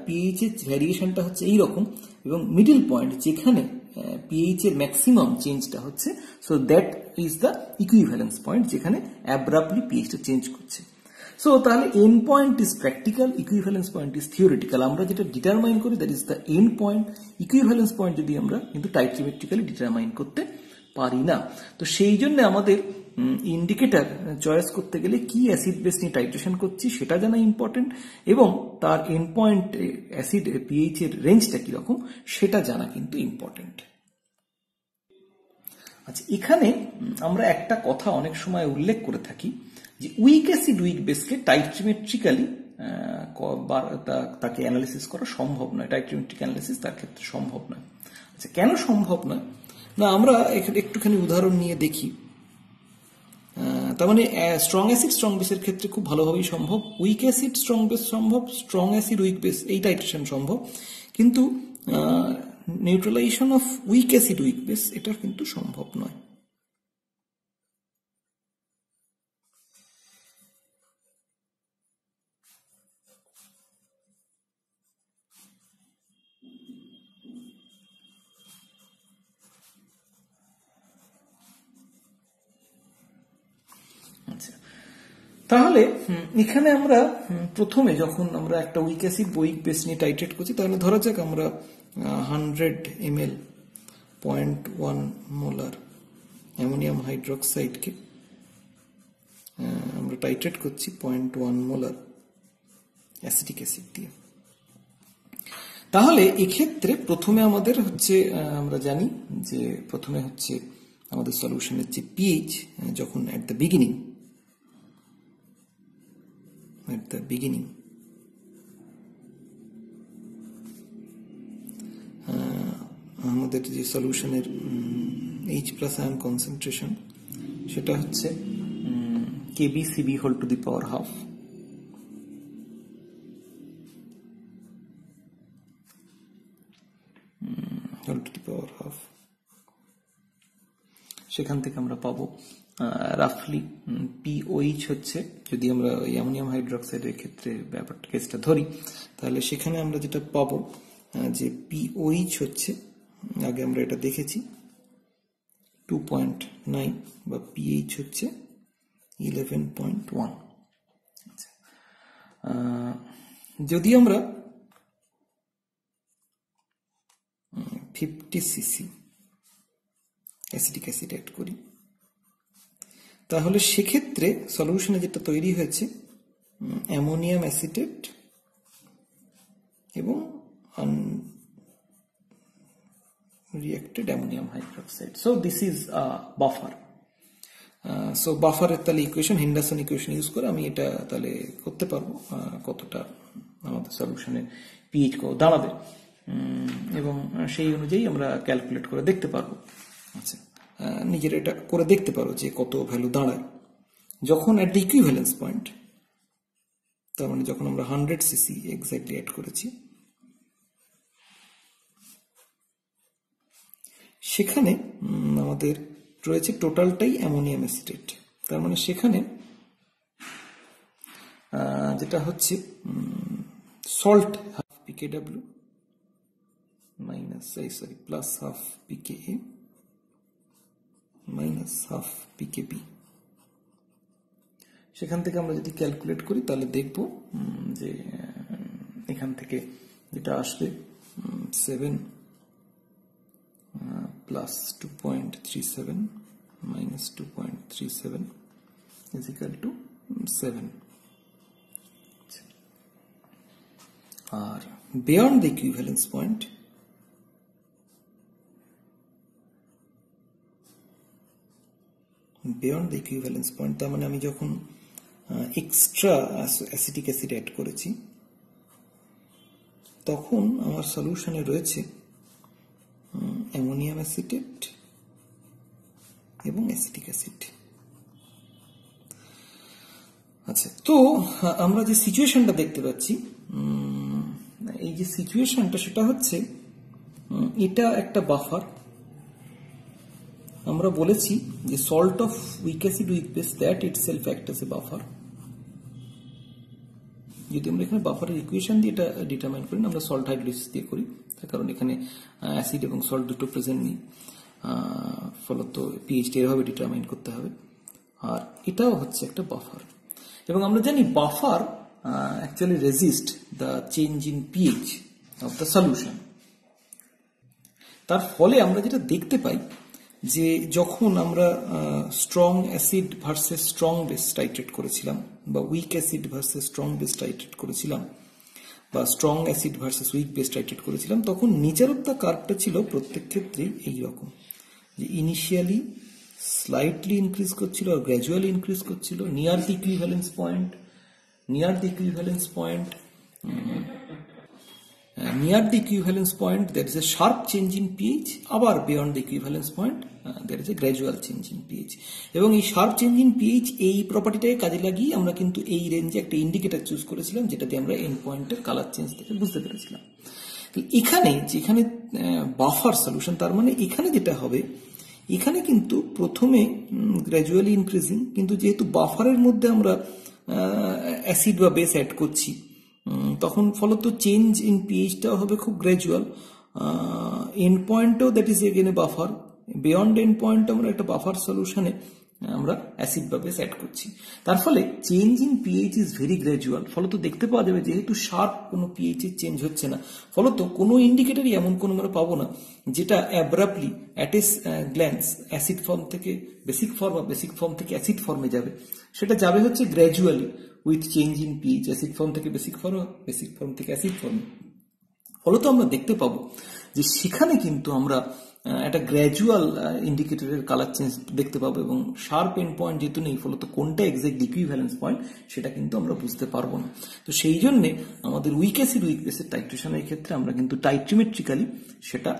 [SPEAKER 1] পিএইচ এর ভ্যারিয়েশনটা হচ্ছে এইরকম, এবং মিডল পয়েন্ট যেখানে পিএইচ এর ম্যাক্সিমাম চেঞ্জটা হচ্ছে, so that is the equivalence point যেখানে অ্যাব্রাপ্টলি পিএইচটা চেঞ্জ করছে। সো তাহলে end point is practical, equivalence point is theoretical. আমরা যেটা ডিটারমাইন করি that is the end point. Equivalence point যদি আমরা কিন্তু টাইট্রিমেট্রিক্যালি ডিটারমাইন করতে পারি না। তো সেই জন্য আমাদের ইন্ডিকেটর চয়েস করতে গেলে কি অ্যাসিড বেস নিয়ে টাইট্রেশন করছি সেটা জানা ইম্পর্টেন্ট, এবং তার এন্ড পয়েন্ট অ্যাসিড পিএইচ এর রেঞ্জটা কিরকম সেটা জানা কিন্তু ইম্পর্টেন্ট। আচ্ছা, এখানে আমরা একটা কথা অনেক সময় উল্লেখ করে থাকি যে উইক অ্যাসিড উইক বেসকে টাইট্রিমেট্রিক্যালি তাকে অ্যানালিসিস করা সম্ভব নয়, টাইট্রিমেট্রিক অ্যানালিসিস তার ক্ষেত্রে সম্ভব নয়। আচ্ছা, কেন সম্ভব নয় না, আমরা এখানে একটুখানি উদাহরণ নিয়ে দেখি। তার মানে স্ট্রং অ্যাসিড স্ট্রং বেসের ক্ষেত্রে খুব ভালোভাবেই সম্ভব, উইক অ্যাসিড স্ট্রং বেস সম্ভব, স্ট্রং অ্যাসিড উইক বেস এই টাইট্রেশন সম্ভব, কিন্তু neutralisation of weak acid weak base এটা কিন্তু সম্ভব নয়। তাহলে এখানে আমরা প্রথমে যখন আমরা একটা উইক অ্যাসিড উইক বেস নিয়ে টাইট্রেট করছি, তাহলে ধরা যাক আমরা 100 ml 0.1 মোলার অ্যামোনিয়াম হাইড্রোক্সাইডকে আমরা টাইট্রেট করছি 0.1 মোলার অ্যাসিটিক অ্যাসিড দিয়ে। তাহলে এক্ষেত্রে প্রথমে আমাদের হচ্ছে আমরা জানি যে প্রথমে হচ্ছে আমাদের সলিউশনের যে পিএইচ যখন at the beginning আমাদের যে সলিউশনের H+ আয়ন কনসেন্ট্রেশন সেটা হচ্ছে KBCB whole to the power half, সেখান থেকে আমরা পাবো রাফলি POH হচ্ছে, যদি আমরা অ্যামোনিয়াম হাইড্রোক্সাইডের ক্ষেত্রে ব্যাপারটা কেসটা ধরি তাহলে সেখানে আমরা যেটা পাবো যে পিওইচ হচ্ছে, আগে আমরা এটা দেখেছি 2.9 বা পিএইচ হচ্ছে 11.1। যদি আমরা 50 সিসি অ্যাসিটিক অ্যাসিড অ্যাড করি, তাহলে সেক্ষেত্রে সলিউশনে যেটা তৈরি হয়েছে অ্যামোনিয়াম অ্যাসিটেট এবং reacted ammonium hydroxide. So this is a buffer. So buffer এর তাহলে ইকুয়েশন, হেন্ডারসন ইকুয়েশন ইউজ করে আমি এটা তাহলে করতে পারবো কতটা আমাদের সলিউশনে পিএইচ কত দাঁড়াবে, এবং সেই অনুযায়ী আমরা ক্যালকুলেট করে দেখতে পারবো। আচ্ছা, নিজের এটা করে দেখতে পারো যে কত ভ্যালু দাঁড়ায় যখন অ্যাট দ্য ইকুইভ্যালেন্স পয়েন্ট, তার মানে যখন আমরা 100 সিসি এক্স্যাক্টলি অ্যাড করেছি, সেখানে আমাদের রয়েছে টোটালটাই অ্যামোনিয়াম অ্যাসিটেট। তার মানে সেখানে যেটা হচ্ছে সল্ট হাফ পিকেডাব্লিউ minus plus half pKa minus half pKb. সেখান থেকে আমরা যদি ক্যালকুলেট করি তাহলে দেখব যে এখান থেকে যেটা আসবে 7 plus 2.37 minus 2.37 is equal to 7. R beyond the equivalence point, তার মানে আমি যখন এক্সট্রা অ্যাসিটিক অ্যাসিড অ্যাড করেছি, তখন আমার সলিউশনে রয়েছে অ্যামোনিয়াম অ্যাসিটেট এবং অ্যাসিটিক অ্যাসিড। আচ্ছা, তো আমরা যে সিচুয়েশনটা দেখতে পাচ্ছি, এই যে সিচুয়েশনটা সেটা হচ্ছে এটা একটা বাফার। আমরা বলেছি যে salt of weak acid with base that itself act as a buffer. যদি আমরা এখানে বাফারের ইকুয়েশন দিয়ে এটা ডিটারমাইন করি না, আমরা সল্ট হাইড্রোলিসিস দিয়ে করি, তার কারণ এখানে অ্যাসিড এবং সল্ট দুটো প্রেজেন্ট নেই, ফলত পিএইচটি এভাবে ডিটারমাইন করতে হবে। আর এটাও হচ্ছে একটা বাফার, এবং আমরা জানি buffer actually resist the change in pH of the solution. তার ফলে আমরা যেটা দেখতে পাই যে যখন আমরা strong acid versus strong base titrate করেছিলাম, বা weak acid versus strong base titrate করেছিলাম, বা strong acid versus weak base titrate করেছিলাম, তখন নেচার অফ দ্য কার্ভটা ছিল প্রত্যেক ক্ষেত্রেই এইরকম, যে ইনিশিয়ালি স্লাইটলি ইনক্রিজ করছিল আর গ্র্যাজুয়ালি ইনক্রিজ করছিল near the equivalence point, near the equivalence point there is a sharp change in pH, আবার beyond the equivalence point there is a gradual change in pH, এবং এই sharp change in pH এই প্রপার্টিটাকে কাজে লাগিয়ে আমরা কিন্তু এই রেঞ্জে একটা ইন্ডিকেটর চুজ করেছিলাম, যেটাতে আমরা এন্ড পয়েন্টের কালার চেঞ্জ থেকে বুঝতে পেরেছিলাম। এখানে যেখানে বাফার সলিউশন, তার মানে এখানে যেটা হবে, এখানে কিন্তু প্রথমে গ্র্যাজুয়ালি ইনক্রিজিং, কিন্তু যেহেতু বাফারের মধ্যে আমরা অ্যাসিড বা বেস অ্যাড করছি, তখন ফলত চেঞ্জ ইন পিএইচটাও হবে খুব গ্র্যাজুয়াল। এন্ড পয়েন্টও that is again a buffer, beyond end point আমরা একটা বাফার সলিউশনে আমরা অ্যাসিড বা বেস অ্যাড করছি। তার ফলে change in pH is very gradual. ফলত দেখতে পাওয়া যাবে যেহেতু শার্প কোনো পিএইচ এর চেঞ্জ হচ্ছে না, ফলত কোনো ইন্ডিকেটরই এমন কোনো আমরা পাবো না যেটা abruptly at a glance acid form থেকে বেসিক ফর্ম বা বেসিক ফর্ম থেকে অ্যাসিড ফর্মে যাবে। সেটা যাবে হচ্ছে gradually with change in pH, acid form থেকে বেসিক ফর্ম, বেসিক ফর্ম থেকে অ্যাসিড ফর্মে। ফলত আমরা দেখতে পাবো যে সেখানে কিন্তু আমরা একটা গ্র্যাজুয়াল ইন্ডিকেটরের কালার চেঞ্জ দেখতে পাবো, এবং শার্প এন্ড পয়েন্ট যেহেতু নেই, ফলত কোনটা এক্সাক্ট ইকুইভ্যালেন্স পয়েন্ট সেটা কিন্তু আমরা বুঝতে পারবো না। তো সেই জন্যে আমাদের উইক অ্যাসিড উইক বেসের টাইট্রেশনের ক্ষেত্রে আমরা কিন্তু টাইট্রিমেট্রিক্যালি সেটা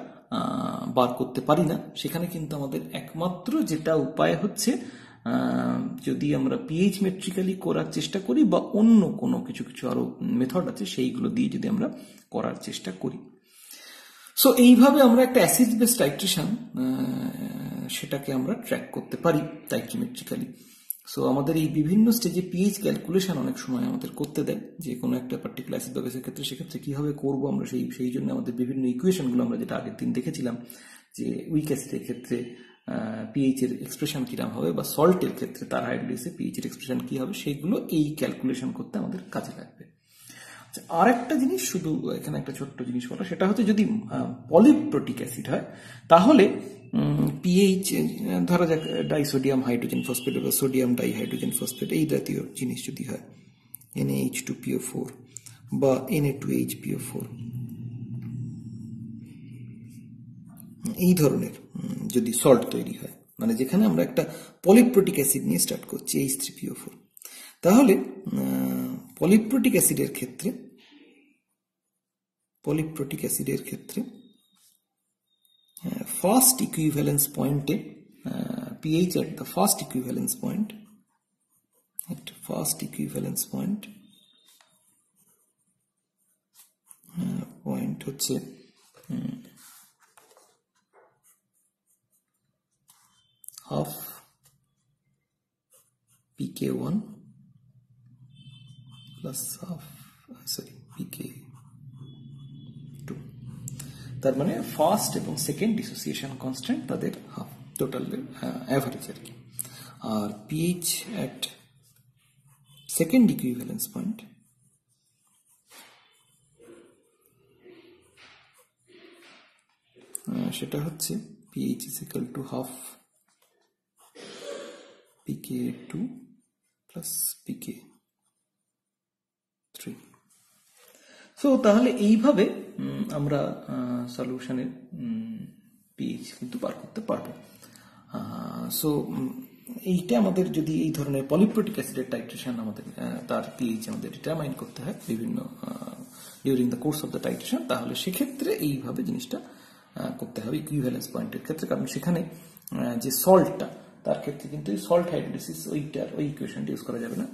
[SPEAKER 1] বার করতে পারি না। সেখানে কিন্তু আমাদের একমাত্র যেটা উপায় হচ্ছে, যদি আমরা পিএইচ মেট্রিক্যালি করার চেষ্টা করি, বা অন্য কোনো কিছু আরো মেথড আছে সেইগুলো দিয়ে যদি আমরা করার চেষ্টা করি। সো এইভাবে আমরা একটা অ্যাসিড বেস টাইট্রেশন সেটাকে আমরা ট্র্যাক করতে পারি টাইট্রিমেট্রিক্যালি। সো আমাদের এই বিভিন্ন স্টেজে পিএইচ ক্যালকুলেশন অনেক সময় আমাদের করতে দেয়, যে কোনো একটা পার্টিকুলার অ্যাসিড বা বেসের ক্ষেত্রে সেক্ষেত্রে কিভাবে করবো আমরা সেই জন্য আমাদের বিভিন্ন ইকুয়েশনগুলো আমরা যেটা আগের দিন দেখেছিলাম, যে উইক অ্যাসিডের ক্ষেত্রে পিএইচ এর এক্সপ্রেশন কিরকম হবে, বা সল্টের ক্ষেত্রে তার হাইড্রোলিসে পিএইচ এর এক্সপ্রেশন কি হবে, সেইগুলো এই ক্যালকুলেশন করতে আমাদের কাজে লাগবে। আচ্ছা, আর একটা জিনিস, শুধু এখানে একটা ছোট্ট জিনিস বলা, সেটা হচ্ছে যদি পলিপ্রোটিক অ্যাসিড হয় তাহলে পিএইচ, ধরা যাক ডাইসোডিয়াম হাইড্রোজেন ফসফেট বা সোডিয়াম ডাইহাইড্রোজেন ফসফেট এই জাতীয় জিনিস যদি হয়, NaH2PO4 বা Na2HPO4, এই ধরনের যদি সল্ট তৈরি হয়, মানে যেখানে আমরা একটা পলিপ্রোটিক অ্যাসিড নিয়ে স্টার্ট করছি H3PO4, তাহলে পলিপ্রোটিক অ্যাসিডের ক্ষেত্রে ফার্স্ট ইকুইভ্যালেন্স পয়েন্টে pH at the first equivalence point হচ্ছে half pK1 plus pK2, তার মানে ফার্স্ট এবং সেকেন্ড ডিসোসিয়েশন কনস্ট্যান্ট তাদের হাফ, টোটাল অ্যাভারেজ আর কি। আর pH at second equivalence point সেটা হচ্ছে pH is equal to half pK2 plus pK3। So তাহলে এইভাবে আমরা সলিউশনের পিএইচ কিন্তু বার করতে পারবো। সো এইটা আমাদের যদি এই ধরনের পলিপ্রোটিক অ্যাসিডের টাইট্রেশন আমাদের তার পিএইচ আমাদের ডিটারমাইন করতে হয় বিভিন্ন during the course of the titration, তাহলে সেক্ষেত্রে এইভাবে জিনিসটা করতে হবে ইকুইভ্যালেন্স পয়েন্টের ক্ষেত্রে, কারণ সেখানে যে সল্টটা তার ক্ষেত্রে কিন্তু সল্ট হাইড্রোলিসিস ওই ইকুয়েশনটা ইউজ করা যাবে না।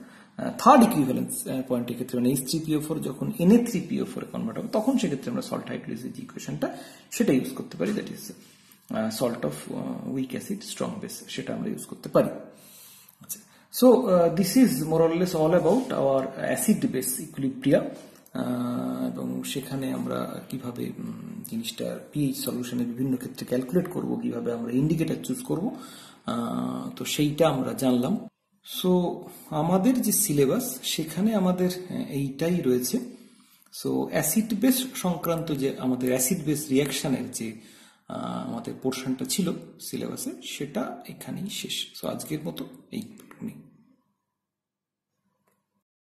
[SPEAKER 1] থার্ড ইকুইভ্যালেন্স পয়েন্টের ক্ষেত্রে মানে H3PO4 যখন Na3PO4 কনভার্ট হবে তখন সেক্ষেত্রে আমরা সল্ট হাইড্রোলিসিস যে ইকুয়েশনটা সেটা ইউজ করতে পারি, that is salt of weak acid strong base, সেটা আমরা ইউজ করতে পারি। আচ্ছা, so this is more or less all about our acid base equilibria, এবং সেখানে আমরা কিভাবে জিনিসটা পিএইচ সলিউশনের বিভিন্ন ক্ষেত্রে ক্যালকুলেট করব, কিভাবে আমরা ইন্ডিকেটর চুজ করব, তো সেইটা আমরা জানলাম। সো আমাদের যে সিলেবাস সেখানে আমাদের এইটাই রয়েছে। সো অ্যাসিড বেস সংক্রান্ত যে আমাদের অ্যাসিড বেস রিয়াকশনের যে আমাদের পোর্শনটা ছিল সিলেবাসে, সেটা এখানেই শেষ। সো আজকের মতো এইটুকুনি।